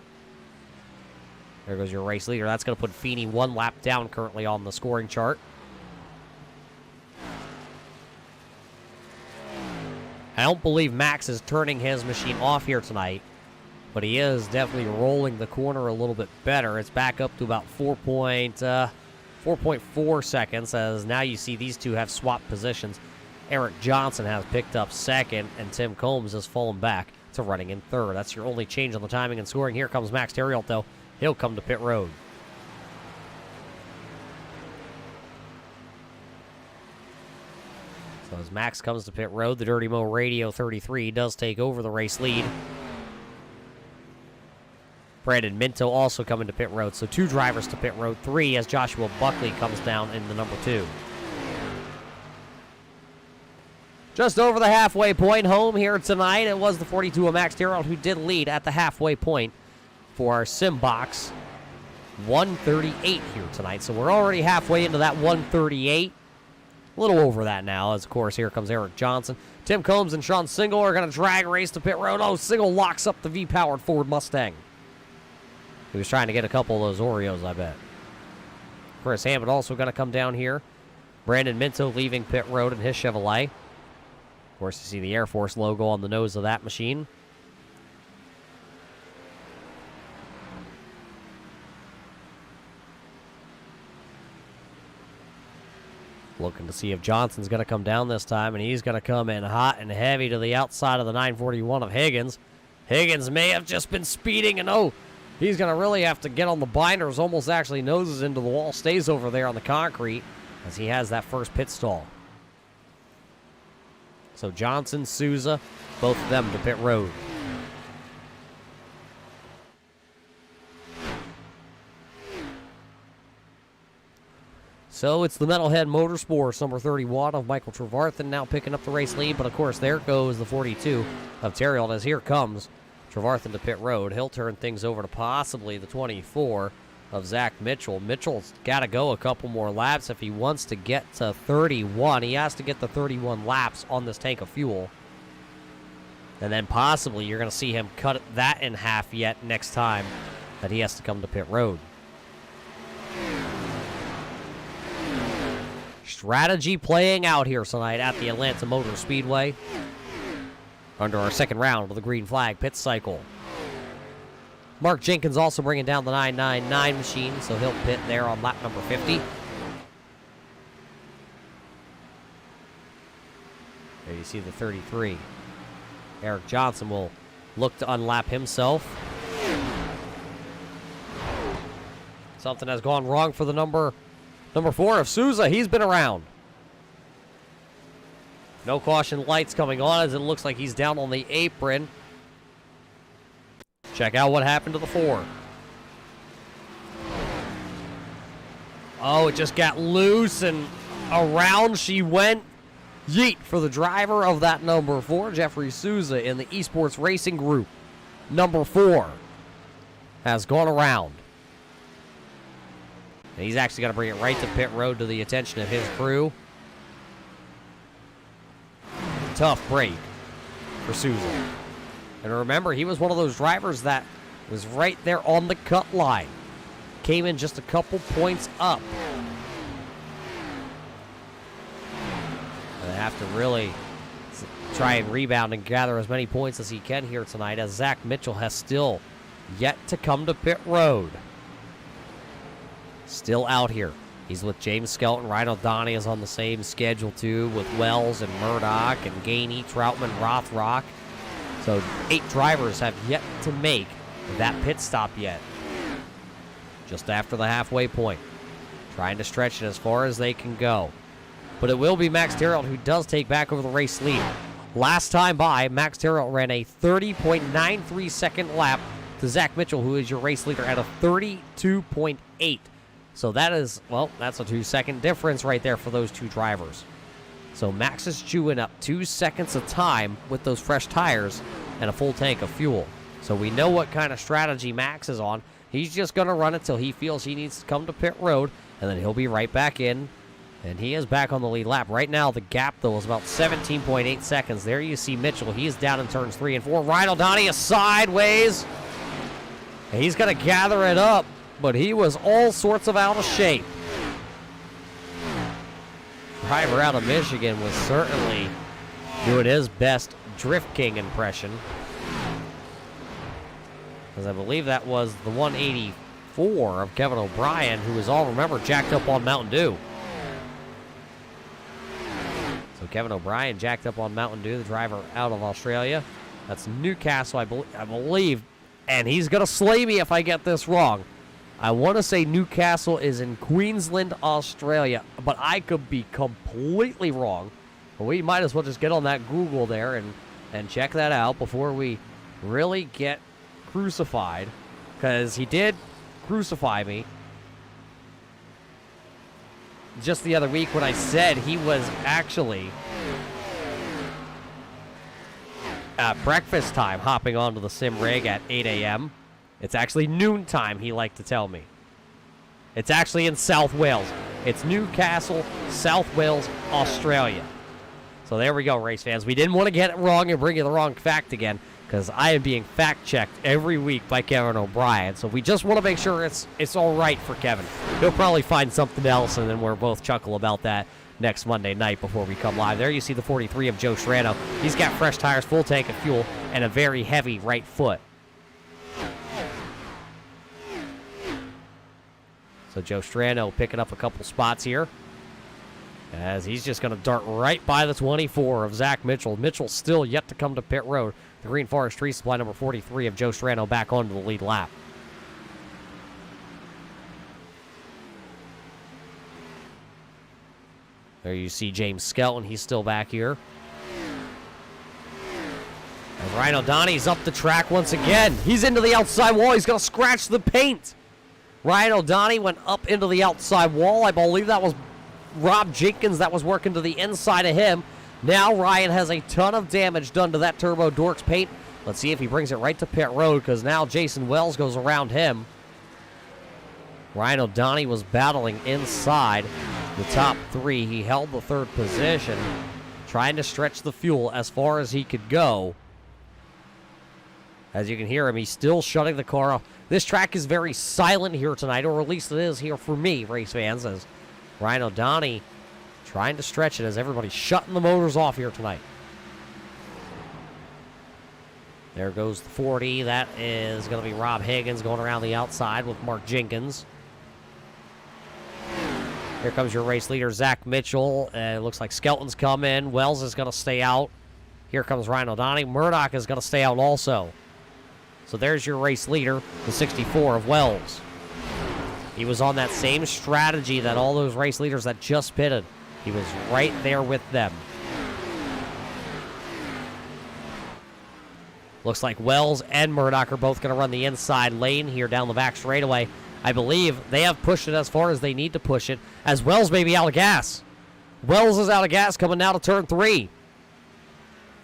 There goes your race leader. That's going to put Feeney 1 lap down currently on the scoring chart. I don't believe Max is turning his machine off here tonight, but he is definitely rolling the corner a little bit better. It's back up to about 4.4 seconds, as now you see these two have swapped positions. Eric Johnson has picked up second, and Tim Combs has fallen back to running in third. That's your only change on the timing and scoring. Here comes Max Theriault, though. He'll come to pit road. So as Max comes to pit road, the Dirty Mo Radio 33 does take over the race lead. Brandon Minto also coming to pit road. So 2 drivers to pit road, 3 as Joshua Buckley comes down in the number 2. Just over the halfway point home here tonight. It was the 42 of Max Theriault who did lead at the halfway point for our SimBox. 138 here tonight. So we're already halfway into that 138. A little over that now, as of course here comes Eric Johnson. Tim Combs and Sean Single are going to drag race to pit road. Oh, Single locks up the V-powered Ford Mustang. He was trying to get a couple of those Oreos, I bet. Chris Hammond also going to come down here. Brandon Minto leaving pit road in his Chevrolet. Of course, you see the Air Force logo on the nose of that machine. Looking to see if Johnson's going to come down this time, and he's going to come in hot and heavy to the outside of the 941 of Higgins. Higgins may have just been speeding, and oh, he's going to really have to get on the binders, almost actually noses into the wall, stays over there on the concrete as he has that first pit stall. So Johnson, Souza, both of them to pit road. So it's the Metalhead Motorsports, number 31 of Michael Trevarthen, now picking up the race lead. But, of course, there goes the 42 of Theriault, as here comes Trevarthen to pit road. He'll turn things over to possibly the 24 of Zach Mitchell. Mitchell's got to go a couple more laps if he wants to get to 31. He has to get the 31 laps on this tank of fuel. And then possibly you're going to see him cut that in half yet next time that he has to come to pit road. Strategy playing out here tonight at the Atlanta Motor Speedway under our second round of the green flag pit cycle. Mark Jenkins also bringing down the 999 machine, so he'll pit there on lap number 50. There you see the 33. Eric Johnson will look to unlap himself. Something has gone wrong for the number 4 of Souza. He's been around. No caution lights coming on as it looks like he's down on the apron. Check out what happened to the 4. Oh, it just got loose and around she went. Yeet for the driver of that number 4, Jeffrey Souza in the Esports Racing Group. Number 4 has gone around. And he's actually going to bring it right to pit road to the attention of his crew. Tough break for Souza. And remember, he was one of those drivers that was right there on the cut line. Came in just a couple points up. They have to really try and rebound and gather as many points as he can here tonight, as Zach Mitchell has still yet to come to pit road. Still out here. He's with James Skelton. Ryan O'Donnell is on the same schedule, too, with Wells and Murdoch and Gainey, Troutman, Rothrock. So 8 drivers have yet to make that pit stop yet. Just after the halfway point. Trying to stretch it as far as they can go. But it will be Max Theriault who does take back over the race lead. Last time by, Max Theriault ran a 30.93 second lap to Zach Mitchell, who is your race leader, at a 32.8. So that is, well, that's a 2-second difference right there for those two drivers. So Max is chewing up 2 seconds of time with those fresh tires and a full tank of fuel. So we know what kind of strategy Max is on. He's just going to run it till he feels he needs to come to pit road, and then he'll be right back in. And he is back on the lead lap. Right now, the gap, though, is about 17.8 seconds. There you see Mitchell. He is down in turns 3 and 4. Ryan O'Donnell is sideways. And he's going to gather it up, but he was all sorts of out of shape. Driver out of Michigan was certainly doing his best Drift King impression. Because I believe that was the 184 of Kevin O'Brien, who was all, remember, jacked up on Mountain Dew. So Kevin O'Brien jacked up on Mountain Dew, the driver out of Australia. That's Newcastle, I believe. And he's going to slay me if I get this wrong. I want to say Newcastle is in Queensland, Australia, but I could be completely wrong. But we might as well just get on that Google there and check that out before we really get crucified, because he did crucify me just the other week when I said he was actually at breakfast time hopping onto the sim rig at 8 a.m. It's actually noontime, he liked to tell me. It's actually in South Wales. It's Newcastle, South Wales, Australia. So there we go, race fans. We didn't want to get it wrong and bring you the wrong fact again, because I am being fact-checked every week by Kevin O'Brien. So we just want to make sure it's all right for Kevin. He'll probably find something else, and then we'll both chuckle about that next Monday night before we come live. There you see the 43 of Joe Strano. He's got fresh tires, full tank of fuel, and a very heavy right foot. So Joe Strano picking up a couple spots here, as he's just going to dart right by the 24 of Zach Mitchell. Mitchell still yet to come to pit road. The Green Forest Tree Supply number 43 of Joe Strano back onto the lead lap. There you see James Skelton. He's still back here. And Ryan O'Donnell's up the track once again. He's into the outside wall. He's going to scratch the paint. Ryan O'Donnell went up into the outside wall. I believe that was Rob Jenkins that was working to the inside of him. Now Ryan has a ton of damage done to that Turbo Dorks paint. Let's see if he brings it right to pit road, because now Jason Wells goes around him. Ryan O'Donnell was battling inside the top three. He held the third position, trying to stretch the fuel as far as he could go. As you can hear him, he's still shutting the car off. This track is very silent here tonight, or at least it is here for me, race fans, as Ryan O'Donnell trying to stretch it as everybody's shutting the motors off here tonight. There goes the 40. That is going to be Rob Higgins going around the outside with Mark Jenkins. Here comes your race leader, Zach Mitchell. It looks like Skelton's come in. Wells is going to stay out. Here comes Ryan O'Donnell. Murdoch is going to stay out also. So there's your race leader, the 64 of Wells. He was on that same strategy that all those race leaders that just pitted. He was right there with them. Looks like Wells and Murdoch are both going to run the inside lane here down the back straightaway. I believe they have pushed it as far as they need to push it, as Wells may be out of gas. Wells is out of gas coming now to turn 3.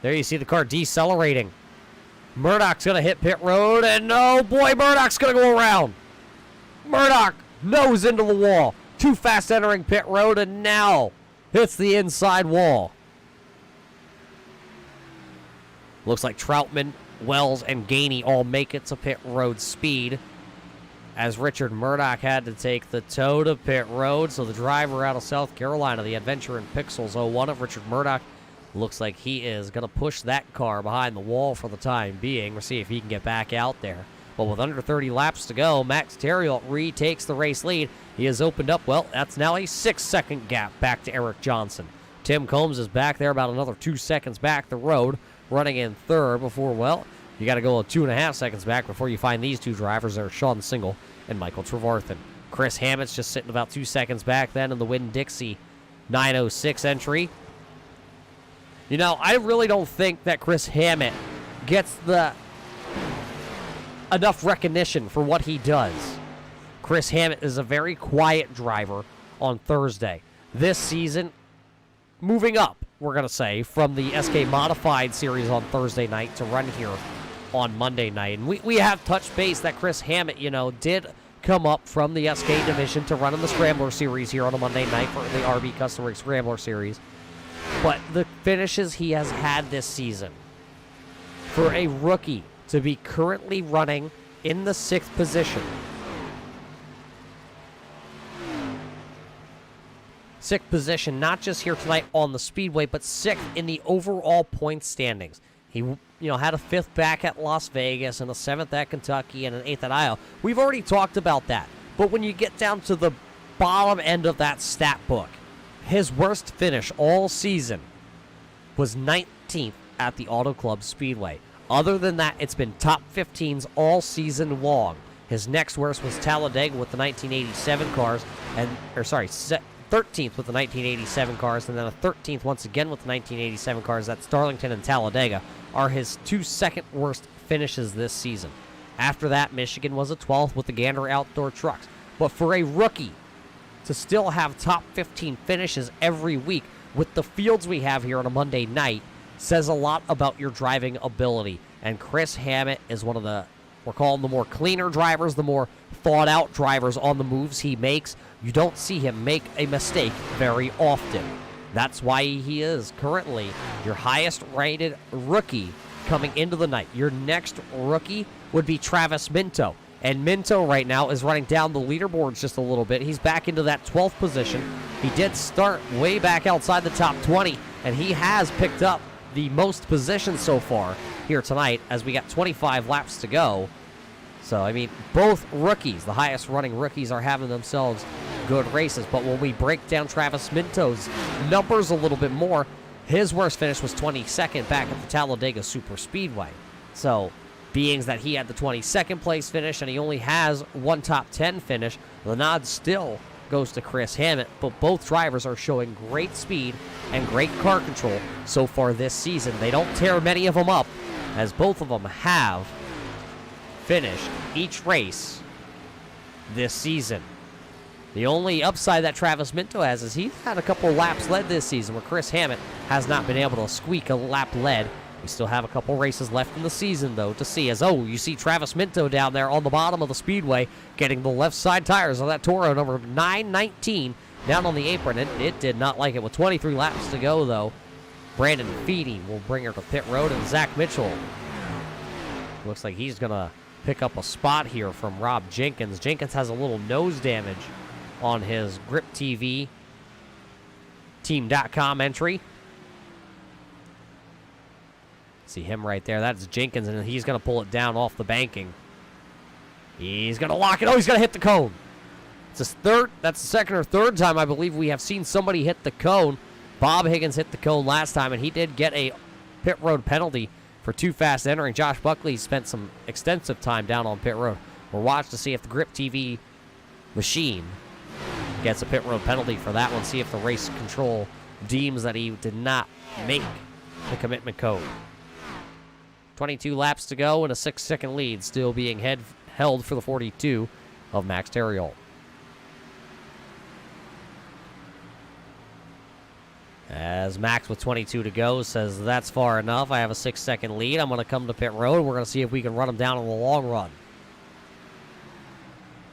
There you see the car decelerating. Murdoch's going to hit pit road, and oh boy, Murdoch's going to go around. Murdoch nose into the wall. Too fast entering pit road, and now hits the inside wall. Looks like Troutman, Wells, and Gainey all make it to pit road speed, as Richard Murdoch had to take the tow to pit road. So the driver out of South Carolina, the Adventure in Pixels 01 of Richard Murdoch, looks like he is going to push that car behind the wall for the time being. We'll see if he can get back out there. But with under 30 laps to go, Max Terriot retakes the race lead. He has opened up, well, that's now a 6-second gap back to Eric Johnson. Tim Combs is back there about another 2 seconds back the road, running in third before, well, you got to go 2.5 seconds back before you find these two drivers there, Sean Single and Michael Trevarthen. Chris Hammett's just sitting about 2 seconds back then in the Winn-Dixie 906 entry. You know, I really don't think that Chris Hammett gets enough recognition for what he does. Chris Hammett is a very quiet driver on Thursday. This season, moving up, we're going to say, from the SK Modified series on Thursday night to run here on Monday night. And we have touched base that Chris Hammett, did come up from the SK division to run in the Scrambler series here on a Monday night for the RB Custom Rig Scrambler series. But the finishes he has had this season, for a rookie to be currently running in the 6th position, 6th position, not just here tonight on the Speedway, but 6th in the overall point standings. He, had a 5th back at Las Vegas and a 7th at Kentucky and an 8th at Iowa. We've already talked about that. But when you get down to the bottom end of that stat book, his worst finish all season was 19th at the Auto Club Speedway. Other than that, it's been top 15s all season long. His next worst was Talladega with the 1987 cars, 13th with the 1987 cars, and then a 13th once again with the 1987 cars. That's Darlington and Talladega are his 2 second worst finishes this season. After that, Michigan was a 12th with the Gander Outdoor Trucks. But for a rookie to still have top 15 finishes every week with the fields we have here on a Monday night says a lot about your driving ability. And Chris Hammett is one of the, we're calling the more cleaner drivers, the more thought out drivers on the moves he makes. You don't see him make a mistake very often. That's why he is currently your highest rated rookie coming into the night. Your next rookie would be Travis Minto. And Minto right now is running down the leaderboards just a little bit. He's back into that 12th position. He did start way back outside the top 20, and he has picked up the most positions so far here tonight as we got 25 laps to go. So, both rookies, the highest running rookies, are having themselves good races. But when we break down Travis Minto's numbers a little bit more, his worst finish was 22nd back at the Talladega Super Speedway. So, being that he had the 22nd place finish and he only has one top 10 finish, the nod still goes to Chris Hammett. But both drivers are showing great speed and great car control so far this season. They don't tear many of them up, as both of them have finished each race this season. The only upside that Travis Minto has is he's had a couple laps led this season, where Chris Hammett has not been able to squeak a lap led. We still have a couple races left in the season, though, to see, as, you see Travis Minto down there on the bottom of the speedway getting the left side tires on that Toro number 919 down on the apron. It did not like it. With 23 laps to go, though, Brandon Feeding will bring her to pit road, and Zach Mitchell looks like he's going to pick up a spot here from Rob Jenkins. Jenkins has a little nose damage on his Grip TV Team.com entry. See him right there. That's Jenkins, and he's going to pull it down off the banking. He's going to lock it. Oh, he's going to hit the cone. It's his third. That's the second or third time I believe we have seen somebody hit the cone. Bob Higgins hit the cone last time, and he did get a pit road penalty for too fast entering. Josh Buckley spent some extensive time down on pit road. We'll watch to see if the Grip TV machine gets a pit road penalty for that one. See if the race control deems that he did not make the commitment code. 22 laps to go and a 6-second lead still being held for the 42 of Max Terriol. As Max with 22 to go says, that's far enough. I have a 6-second lead. I'm going to come to pit road. We're going to see if we can run him down in the long run.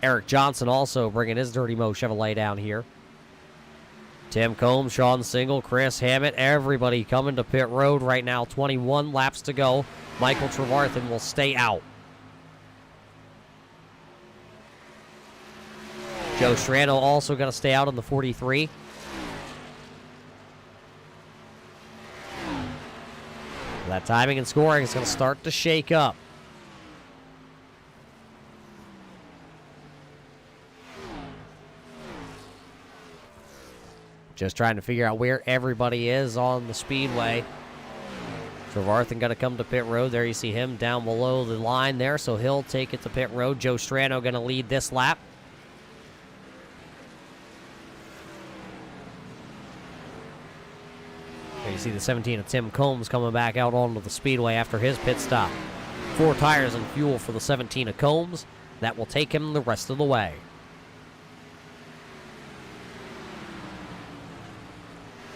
Eric Johnson also bringing his Dirty Mo Chevrolet down here. Tim Combs, Sean Single, Chris Hammett, everybody coming to pit road right now. 21 laps to go. Michael Trevarthen will stay out. Joe Strano also going to stay out on the 43. That timing and scoring is going to start to shake up. Just trying to figure out where everybody is on the speedway. Trevarthen going to come to pit road. There you see him down below the line there, so he'll take it to pit road. Joe Strano going to lead this lap. There you see the 17 of Tim Combs coming back out onto the speedway after his pit stop. 4 tires and fuel for the 17 of Combs. That will take him the rest of the way.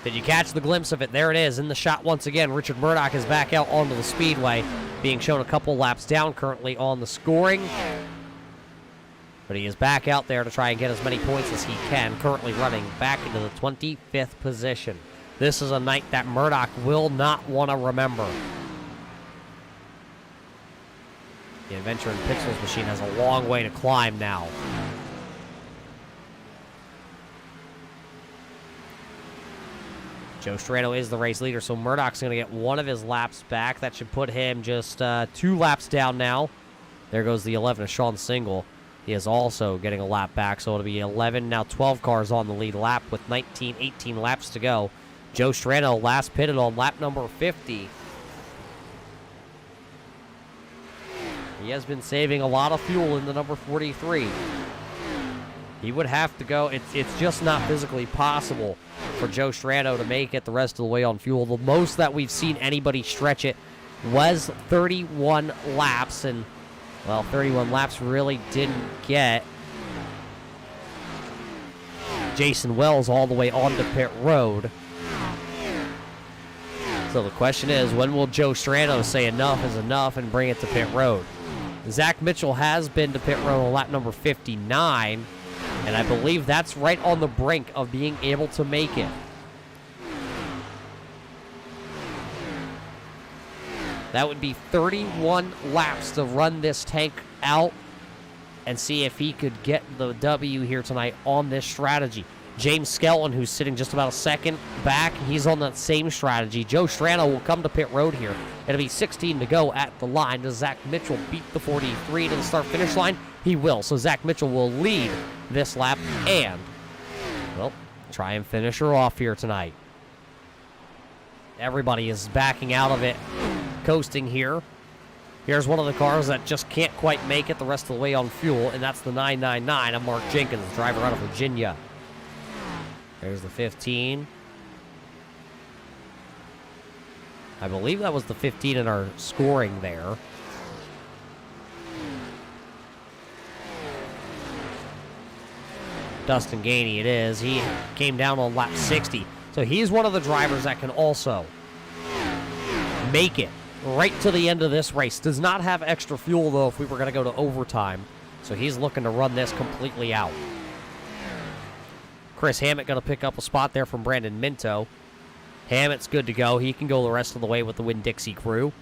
Did you catch the glimpse of it? There it is in the shot once again. Richard Murdoch is back out onto the speedway, being shown a couple laps down currently on the scoring. But he is back out there to try and get as many points as he can, currently running back into the 25th position. This is a night that Murdoch will not want to remember. The Adventure in Pixels machine has a long way to climb now. Joe Strano is the race leader, so Murdoch's going to get one of his laps back. That should put him just 2 laps down now. There goes the 11 of Sean Single. He is also getting a lap back, so it'll be 11, now 12 cars on the lead lap with 18 laps to go. Joe Strano last pitted on lap number 50. He has been saving a lot of fuel in the number 43. He would have to go. It's just not physically possible for Joe Strano to make it the rest of the way on fuel. The most that we've seen anybody stretch it was 31 laps, and, well, 31 laps really didn't get Jason Wells all the way onto pit road. So the question is, when will Joe Strano say enough is enough and bring it to pit road? Zach Mitchell has been to pit road on lap number 59, and I believe that's right on the brink of being able to make it. That would be 31 laps to run this tank out and see if he could get the W here tonight on this strategy. James Skelton, who's sitting just about a second back, he's on that same strategy. Joe Strano will come to pit road here. It'll be 16 to go at the line. Does Zach Mitchell beat the 43 to the start-finish line? He will. So Zach Mitchell will lead this lap and, well, try and finish her off here tonight. Everybody is backing out of it, coasting here. Here's one of the cars that just can't quite make it the rest of the way on fuel, and that's the 999 of Mark Jenkins, driver out of Virginia. There's the 15. I believe that was the 15 in our scoring there. Dustin Gainey it is. He came down on lap 60. So he's one of the drivers that can also make it right to the end of this race. Does not have extra fuel, though, if we were going to go to overtime. So he's looking to run this completely out. Chris Hammett going to pick up a spot there from Brandon Minto. Hammett's good to go. He can go the rest of the way with the Winn-Dixie crew.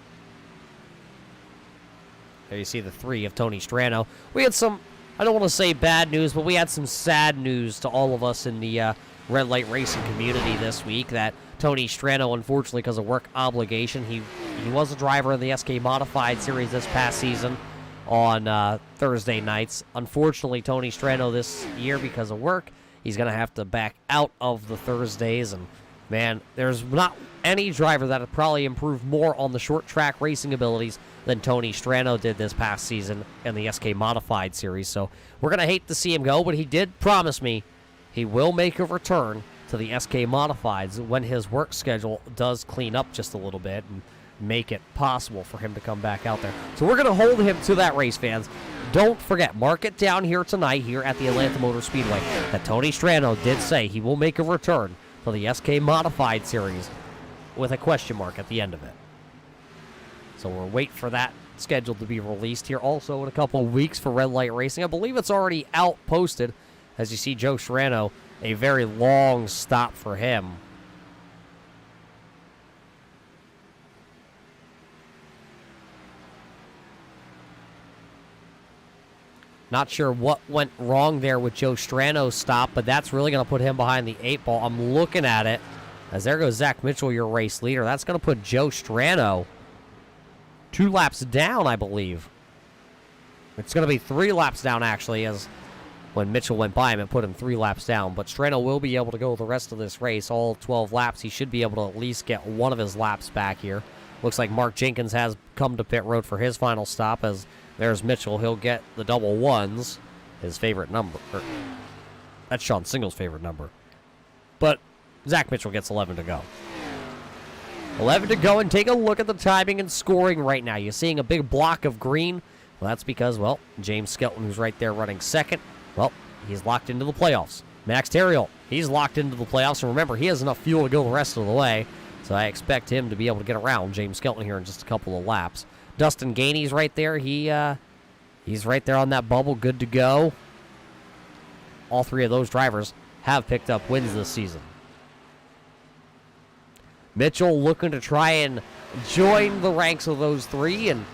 There you see the 3 of Tony Strano. We had some, I don't want to say bad news, but we had some sad news to all of us in the Red Light Racing community this week that Tony Strano, unfortunately, because of work obligation, he was a driver in the SK Modified Series this past season on Thursday nights. Unfortunately, Tony Strano this year, because of work, he's going to have to back out of the Thursdays, and man, there's not any driver that would probably improve more on the short track racing abilities than Tony Strano did this past season in the SK Modified Series. So we're going to hate to see him go, but he did promise me he will make a return to the SK Modifieds when his work schedule does clean up just a little bit and make it possible for him to come back out there. So we're going to hold him to that, race fans. Don't forget, mark it down here tonight here at the Atlanta Motor Speedway that Tony Strano did say he will make a return for the SK Modified Series with a question mark at the end of it. So we'll wait for that schedule to be released here also in a couple of weeks for Red Light Racing. I believe it's already out posted. As you see, Joe Strano, a very long stop for him. Not sure what went wrong there with Joe Strano's stop, but that's really going to put him behind the 8 ball. I'm looking at it. As there goes Zach Mitchell, your race leader. That's going to put Joe Strano 2 laps down, I believe. It's going to be 3 laps down, actually, as when Mitchell went by him and put him 3 laps down. But Strano will be able to go the rest of this race, all 12 laps. He should be able to at least get one of his laps back here. Looks like Mark Jenkins has come to pit road for his final stop, as there's Mitchell. He'll get the double ones, his favorite number. That's Sean Single's favorite number. But Zach Mitchell gets 11 to go. 11 to go, and take a look at the timing and scoring right now. You're seeing a big block of green. Well, that's because, well, James Skelton, who's right there running second, well, he's locked into the playoffs. Max Terriel, he's locked into the playoffs. And remember, he has enough fuel to go the rest of the way. So I expect him to be able to get around James Skelton here in just a couple of laps. Dustin Gainey's right there. He's right there on that bubble, good to go. All three of those drivers have picked up wins this season. Mitchell looking to try and join the ranks of those three and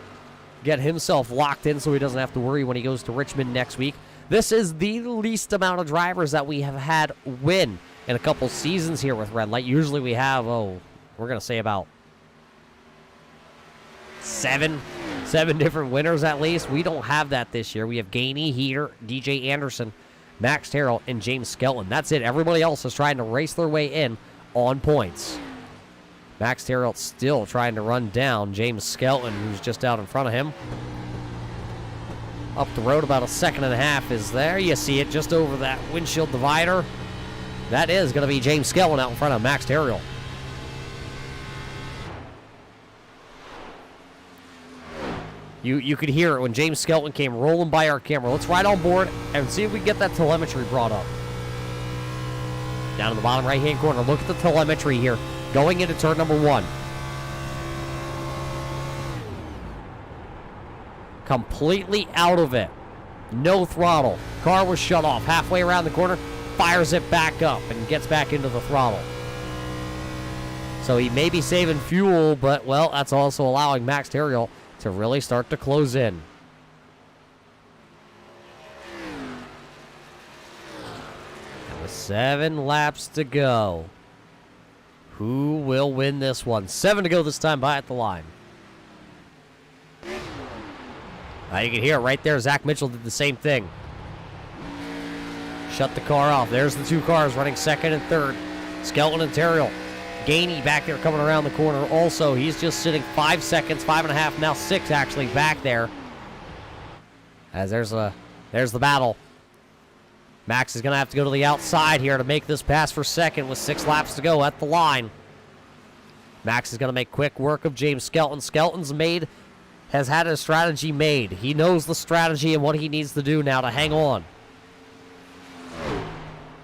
get himself locked in so he doesn't have to worry when he goes to Richmond next week. This is the least amount of drivers that we have had win in a couple seasons here with Red Light. Usually we have, we're going to say about seven different winners at least. We don't have that this year. We have Gainey, Heater, DJ Anderson, Max Terrell, and James Skelton. That's it. Everybody else is trying to race their way in on points. Max Terrell still trying to run down James Skelton, who's just out in front of him. Up the road about a second and a half is there. You see it just over that windshield divider. That is going to be James Skelton out in front of Max Terrell. You could hear it when James Skelton came rolling by our camera. Let's ride on board and see if we can get that telemetry brought up. Down in the bottom right-hand corner, look at the telemetry here. Going into turn number 1. Completely out of it. No throttle. Car was shut off. Halfway around the corner, fires it back up and gets back into the throttle. So he may be saving fuel, but, well, that's also allowing Max Terriel to really start to close in. And with 7 laps to go. Who will win this one? 7 to go this time by at the line. You can hear it right there. Zach Mitchell did the same thing. Shut the car off. There's the 2 cars running second and third. Skelton and Terriel. Gainey back there coming around the corner. Also, he's just sitting 5 seconds, 5.5, now 6 actually back there. As there's the battle. Max is going to have to go to the outside here to make this pass for second with 6 laps to go at the line. Max is going to make quick work of James Skelton. Skelton's has had a strategy made. He knows the strategy and what he needs to do now to hang on.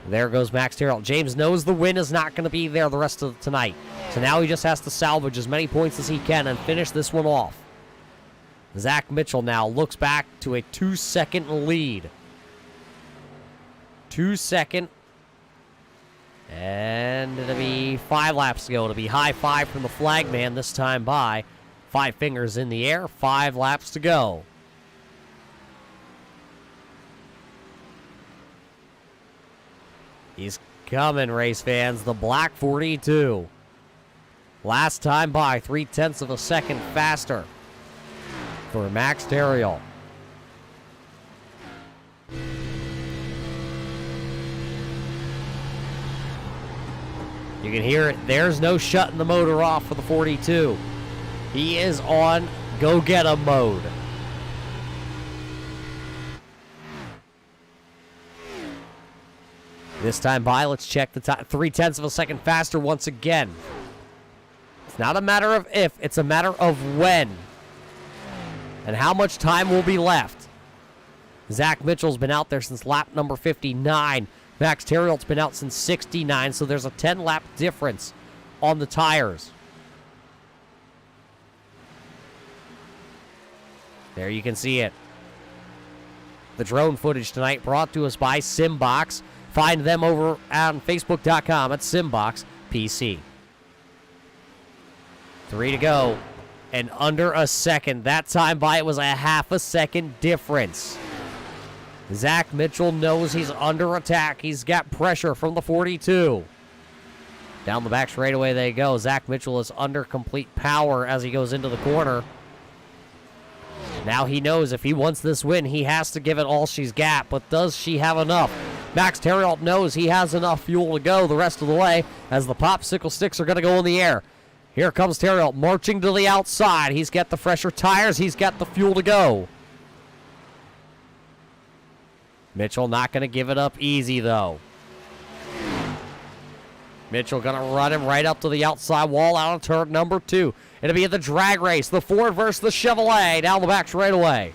There goes Max Terriel. James knows the win is not going to be there the rest of tonight. So now he just has to salvage as many points as he can and finish this one off. Zach Mitchell now looks back to a 2-second lead. 2 second. And it'll be 5 laps to go. It'll be high 5 from the flagman this time by. 5 fingers in the air. 5 laps to go. He's coming, race fans. The black 42. Last time by 0.3 of a second faster for Max Terriel. You can hear it. There's no shutting the motor off for the 42. He is on go-get-em mode. This time by, let's check the time. 0.3 of a second faster once again. It's not a matter of if, it's a matter of when. And how much time will be left. Zach Mitchell's been out there since lap number 59. Max Terriel's been out since 69, so there's a 10-lap difference on the tires. There you can see it. The drone footage tonight brought to us by SimBox. Find them over on Facebook.com at SimBox PC. 3 to go. And under a second. That time by it was a half a second difference. Zach Mitchell knows he's under attack. He's got pressure from the 42. Down the back straightaway they go. Zach Mitchell is under complete power as he goes into the corner. Now he knows if he wants this win, he has to give it all she's got. But does she have enough? Max Terriel knows he has enough fuel to go the rest of the way as the popsicle sticks are going to go in the air. Here comes Terriel marching to the outside. He's got the fresher tires. He's got the fuel to go. Mitchell not going to give it up easy, though. Mitchell going to run him right up to the outside wall out of turn number 2. It'll be the drag race, the Ford versus the Chevrolet down the back straightaway.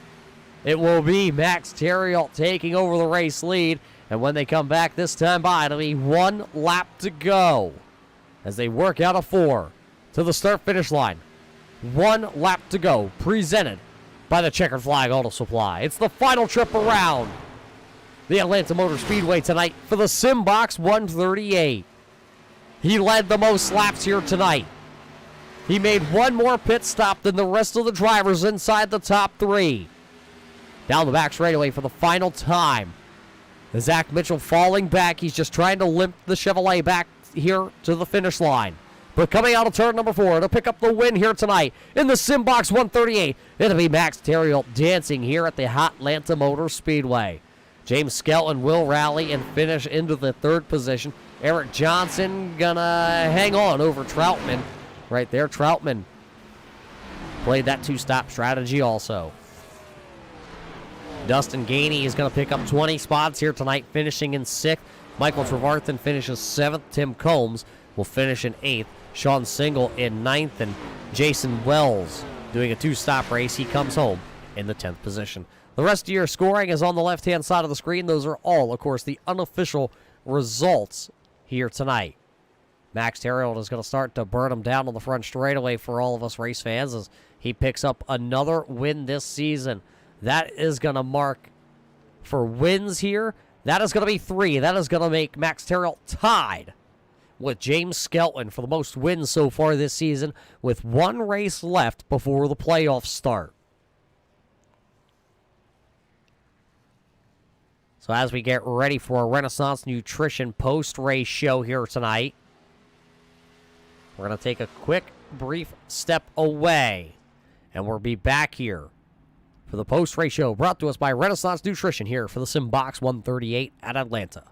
It will be Max Terriel taking over the race lead. And when they come back this time by, it'll be 1 lap to go as they work out a 4 to the start-finish line. 1 lap to go, presented by the Checkered Flag Auto Supply. It's the final trip around the Atlanta Motor Speedway tonight for the SimBox 138. He led the most laps here tonight. He made 1 more pit stop than the rest of the drivers inside the top 3. Down the back straightaway for the final time. Zach Mitchell falling back. He's just trying to limp the Chevrolet back here to the finish line. But coming out of turn number 4 to pick up the win here tonight in the SimBox 138, it'll be Max Terriot dancing here at the Atlanta Motor Speedway. James Skelton will rally and finish into the 3rd position. Eric Johnson gonna hang on over Troutman. Right there, Troutman played that 2-stop strategy also. Dustin Gainey is going to pick up 20 spots here tonight, finishing in 6th. Michael Trevarthen finishes 7th. Tim Combs will finish in 8th. Sean Single in 9th. And Jason Wells doing a 2-stop race. He comes home in the 10th position. The rest of your scoring is on the left-hand side of the screen. Those are all, of course, the unofficial results here tonight. Max Terriot is going to start to burn him down on the front straightaway for all of us race fans as he picks up another win this season. That is going to mark for wins here. That is going to be 3. That is going to make Max Terriot tied with James Skelton for the most wins so far this season with 1 race left before the playoffs start. So as we get ready for a Renaissance Nutrition post-race show here tonight, we're going to take a quick, brief step away, and we'll be back here for the post-race show brought to us by Renaissance Nutrition here for the SimBox 138 at Atlanta.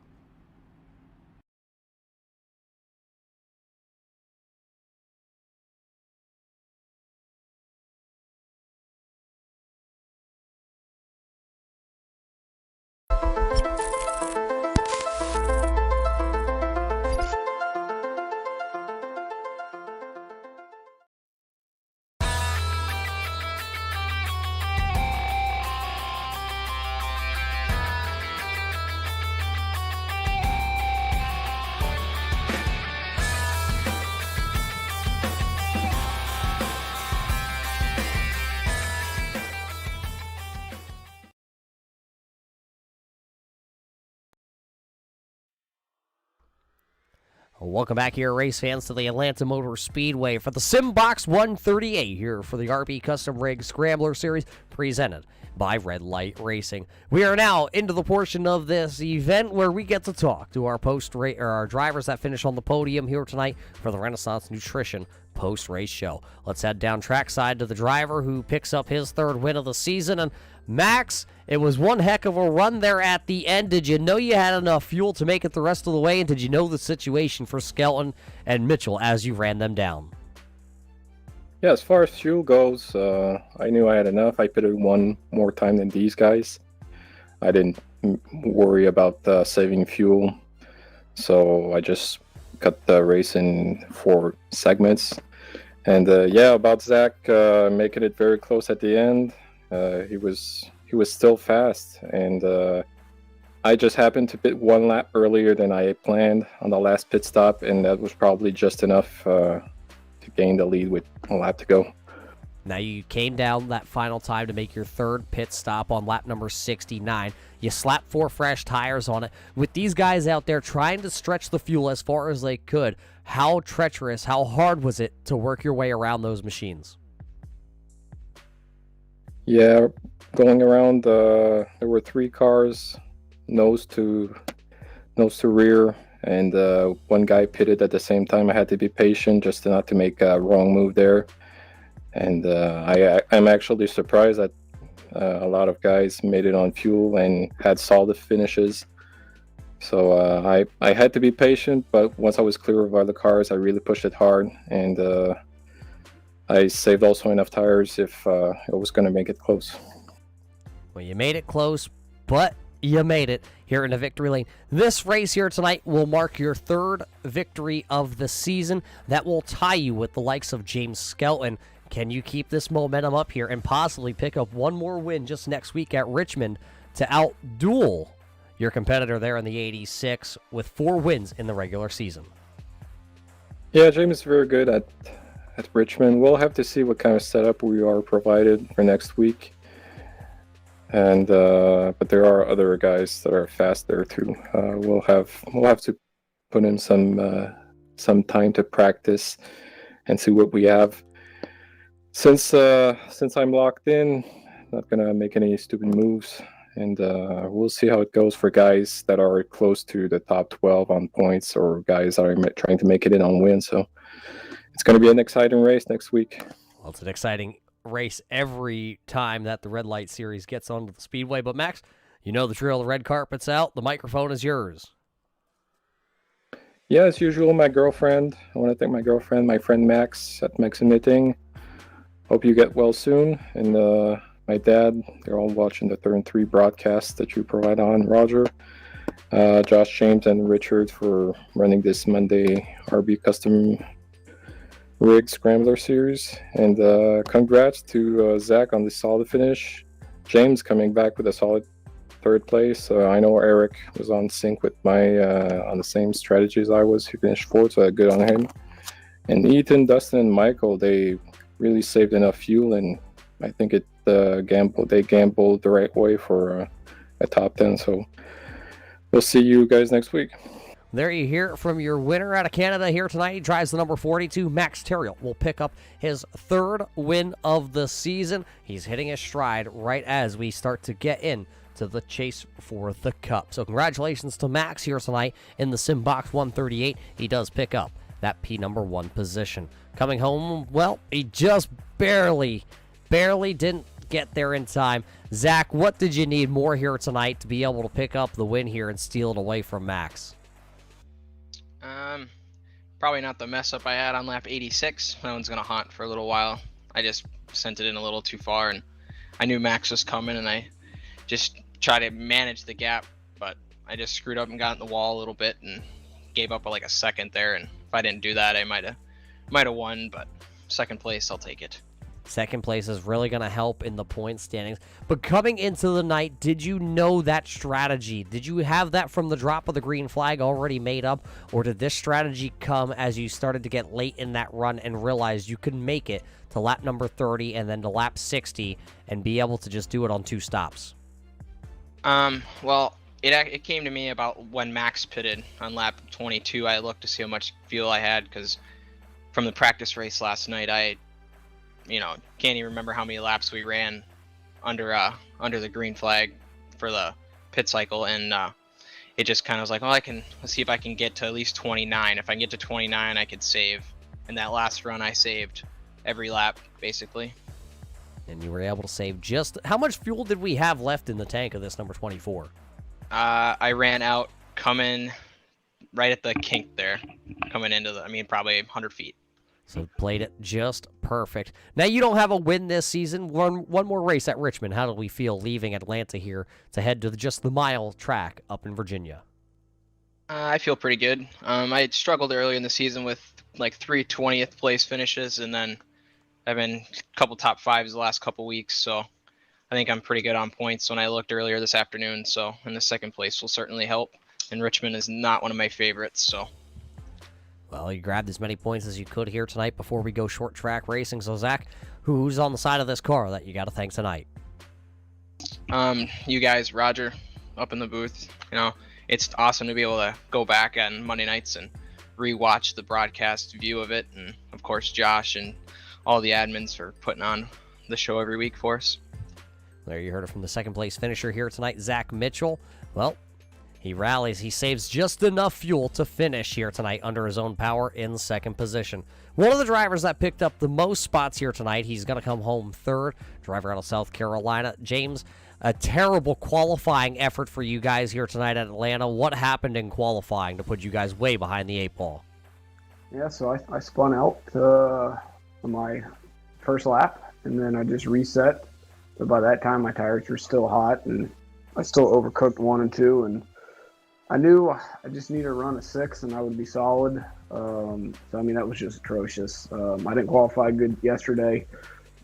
Welcome back here, race fans, to the Atlanta Motor Speedway for the SimBox 138 here for the RB Custom Rig Scrambler Series presented by Red Light Racing. We are now into the portion of this event where we get to talk to our our drivers that finish on the podium here tonight for the Renaissance Nutrition post-race show. Let's head down trackside to the driver who picks up his 3rd win of the season. And Max, it was one heck of a run there at the end. Did you know you had enough fuel to make it the rest of the way? And did you know the situation for Skelton and Mitchell as you ran them down? Yeah, as far as fuel goes, I knew I had enough. I pitted 1 more time than these guys. I didn't worry about saving fuel. So I just cut the race in 4 segments. And yeah, about Zach making it very close at the end. He was still fast, and I just happened to pit 1 lap earlier than I had planned on the last pit stop, and that was probably just enough to gain the lead with 1 lap to go. Now you came down that final time to make your 3rd pit stop on lap number 69. You slapped 4 fresh tires on it. With these guys out there trying to stretch the fuel as far as they could, how treacherous, how hard was it to work your way around those machines? Yeah, going around, there were 3 cars, nose to rear, and 1 guy pitted at the same time. I had to be patient just not to make a wrong move there. And I'm actually surprised that a lot of guys made it on fuel and had solid finishes. So I had to be patient, but once I was clear of other cars, I really pushed it hard, and I saved also enough tires if I was going to make it close. Well, you made it close, but you made it here in the victory lane. This race here tonight will mark your 3rd victory of the season. That will tie you with the likes of James Skelton. Can you keep this momentum up here and possibly pick up 1 more win just next week at Richmond to outduel your competitor there in the 86 with 4 wins in the regular season. Yeah, James is very good at Richmond. We'll have to see what kind of setup we are provided for next week. And but there are other guys that are fast there too. We'll have to put in some time to practice and see what we have. Since I'm locked in, not gonna make any stupid moves, and we'll see how it goes for guys that are close to the top 12 on points, or guys that are trying to make it in on wins. So it's gonna be an exciting race next week. Well, it's an exciting race every time that the Red Light Series gets onto the Speedway. But Max, you know the drill. The red carpet's out. The microphone is yours. Yeah, as usual, my girlfriend. I want to thank my girlfriend, my friend Max at Max and Knitting. Hope you get well soon. And my dad, they're all watching the 3rd and 3 broadcast that you provide on, Roger. Josh, James, and Richard for running this Monday RB Custom Rig Scrambler series. And congrats to Zach on the solid finish. James coming back with a solid 3rd place. I know Eric was on sync with my on the same strategy as I was. He finished 4th, so good on him. And Ethan, Dustin, and Michael, they really saved enough fuel, and I think they gambled the right way for a top 10. So we'll see you guys next week. There you hear from your winner out of Canada here tonight. He drives the number 42. Max Terrill will pick up his 3rd win of the season. He's hitting his stride right as we start to get in to the chase for the cup. So congratulations to Max here tonight in the SimBox 138. He does pick up that P number 1 position. Coming home, well, he just barely didn't get there in time. Zach, what did you need more here tonight to be able to pick up the win here and steal it away from Max? Probably not the mess up I had on lap 86. That one's going to haunt for a little while. I just sent it in a little too far, and I knew Max was coming, and I just tried to manage the gap, but I just screwed up and got in the wall a little bit and gave up like a second there, and if I didn't do that, I might have won, but 2nd place, I'll take it. 2nd place is really going to help in the point standings. But coming into the night, did you know that strategy? Did you have that from the drop of the green flag already made up? Or did this strategy come as you started to get late in that run and realized you could make it to lap number 30 and then to lap 60 and be able to just do it on 2 stops? Well, it came to me about when Max pitted on lap 22. I looked to see how much fuel I had, because from the practice race last night, I can't even remember how many laps we ran under the green flag for the pit cycle, and it just kind of was like, well, let's see if I can get to at least 29. If I can get to 29, I could save. And that last run, I saved every lap, basically. And you were able to save just... How much fuel did we have left in the tank of this number 24? I ran out coming right at the kink there, coming into probably 100 feet. So played it just perfect. Now you don't have a win this season. One more race at Richmond. How do we feel leaving Atlanta here to head to just the mile track up in Virginia? I feel pretty good. I had struggled earlier in the season with like 3 20th place finishes, and then I've been a couple top 5s the last couple weeks. So I think I'm pretty good on points when I looked earlier this afternoon. So in the 2nd place will certainly help. And Richmond is not one of my favorites, so. Well, you grabbed as many points as you could here tonight before we go short track racing. So, Zach, who's on the side of this car that you got to thank tonight? You guys, Roger, up in the booth. It's awesome to be able to go back on Monday nights and rewatch the broadcast view of it. And, of course, Josh and all the admins for putting on the show every week for us. There you heard it from the 2nd place finisher here tonight, Zach Mitchell. Well, he rallies. He saves just enough fuel to finish here tonight under his own power in 2nd position. One of the drivers that picked up the most spots here tonight, he's going to come home 3rd. Driver out of South Carolina, James. A terrible qualifying effort for you guys here tonight at Atlanta. What happened in qualifying to put you guys way behind the 8 ball? Yeah, so I spun out on my first lap, and then I just reset. But by that time, my tires were still hot, and I still overcooked 1 and 2, and I knew I just needed to run a 6 and I would be solid. That was just atrocious. I didn't qualify good yesterday,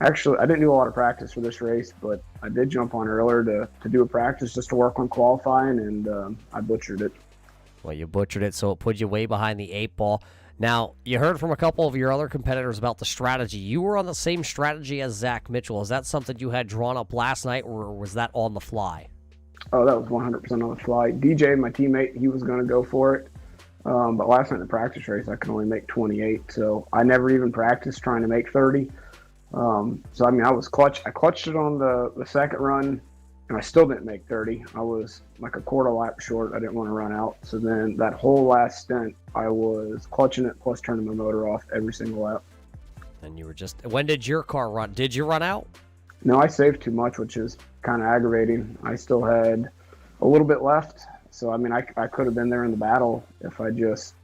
Actually, I didn't do a lot of practice for this race, but I did jump on earlier to do a practice just to work on qualifying, and I butchered it. Well, you butchered it, so it put you way behind the 8 ball. Now, you heard from a couple of your other competitors about the strategy. You were on the same strategy as Zach Mitchell. Is that something you had drawn up last night, or was that on the fly? Oh, that was 100% on the fly. DJ, my teammate, he was going to go for it. But last night in the practice race, I could only make 28, so I never even practiced trying to make 30. So, I mean, I was clutch. I clutched it on the second run, and I still didn't make 30. I was like a quarter lap short. I didn't want to run out. So then that whole last stint, I was clutching it plus turning my motor off every single lap. And you were just... When did your car run? Did you run out? No, I saved too much, which is kind of aggravating. I still had a little bit left. So, I mean, I could have been there in the battle if I just,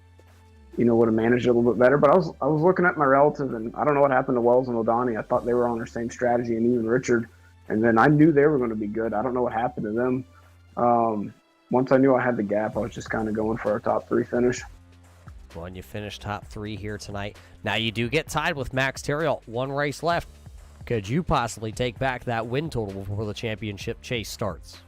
would have managed it a little bit better. But I was looking at my relative, and I don't know what happened to Wells and O'Donnell. I thought they were on their same strategy, and even Richard. And then I knew they were going to be good. I don't know what happened to them. Once I knew I had the gap, I was just kind of going for a top 3 finish. Well, and you finished top 3 here tonight. Now, you do get tied with Max Terriot. 1 race left. Could you possibly take back that win total before the championship chase starts?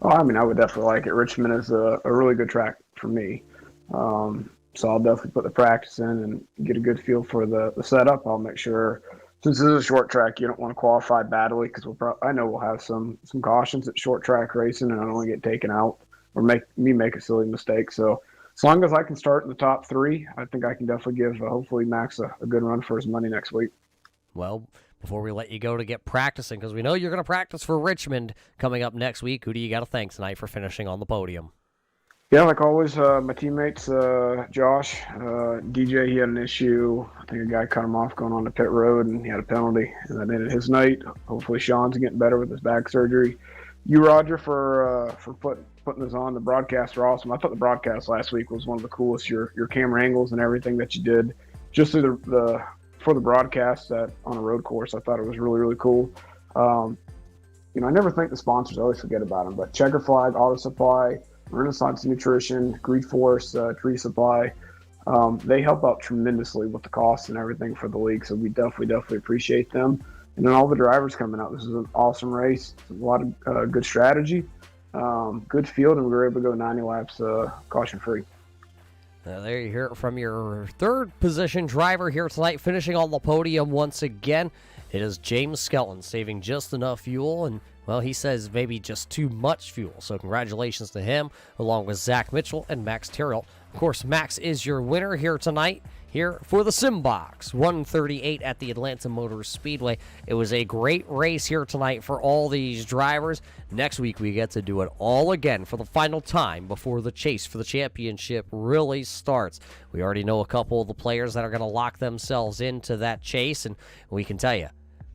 Oh, I mean, I would definitely like it. Richmond is a really good track for me. So I'll definitely put the practice in and get a good feel for the setup. I'll make sure, since this is a short track, you don't want to qualify badly because I know we'll have some cautions at short track racing, and I don't want to get taken out or make a silly mistake. So as long as I can start in the top 3, I think I can definitely give hopefully Max a good run for his money next week. Well, before we let you go to get practicing, because we know you're going to practice for Richmond coming up next week, who do you got to thank tonight for finishing on the podium? Yeah, like always, my teammates, Josh, DJ, he had an issue. I think a guy cut him off going on the pit road, and he had a penalty, and that ended his night. Hopefully Sean's getting better with his back surgery. You, Roger, for putting this on. The broadcasts are awesome. I thought the broadcast last week was one of the coolest. Your camera angles and everything that you did just through for the broadcast on a road course. I thought it was really, really cool. I never think the sponsors, I always forget about them, but Checker Flag, Auto Supply, Renaissance Nutrition, Greed Force, Tree Supply, they help out tremendously with the costs and everything for the league, so we definitely appreciate them. And then all the drivers coming out. This is an awesome race. It's a lot of good strategy, good field, and we were able to go 90 laps caution-free. There you hear it from your third position driver here tonight, finishing on the podium once again. It is James Skelton, saving just enough fuel, and, well, he says maybe just too much fuel. So congratulations to him, along with Zach Mitchell and Max Terriot. Of course, Max is your winner here tonight, here for the SimBox 138 at the Atlanta Motor Speedway. It was a great race here tonight for all these drivers. Next week, we get to do it all again for the final time before the chase for the championship really starts. We already know a couple of the players that are going to lock themselves into that chase, and we can tell you,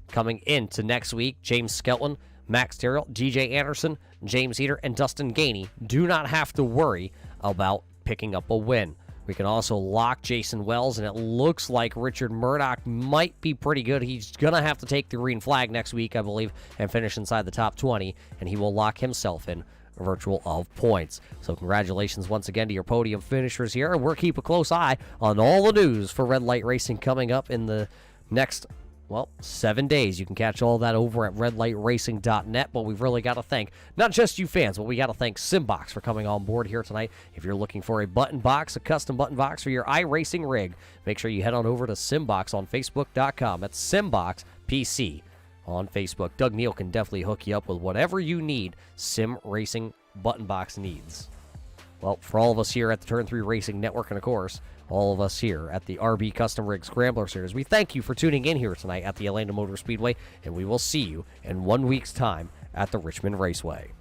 coming into next week, James Skelton, Max Terriot, DJ Anderson, James Heater, and Dustin Gainey do not have to worry about picking up a win. We can also lock Jason Wells, and it looks like Richard Murdoch might be pretty good. He's going to have to take the green flag next week, I believe, and finish inside the top 20, and he will lock himself in a virtual of points. So congratulations once again to your podium finishers here, and we'll keep a close eye on all the news for Red Light Racing coming up in the next 7 days. You can catch all that over at redlightracing.net, but we've really got to thank not just you fans, but we got to thank SimBox for coming on board here tonight. If you're looking for a button box, a custom button box for your iRacing rig, make sure you head on over to SimBox on Facebook.com. That's SimBox PC on Facebook. Doug Neal can definitely hook you up with whatever you need sim racing button box needs. Well, for all of us here at the Turn 3 Racing Network, and of course, all of us here at the RB Custom Rig Scrambler Series, we thank you for tuning in here tonight at the Atlanta Motor Speedway, and we will see you in 1 week's time at the Richmond Raceway.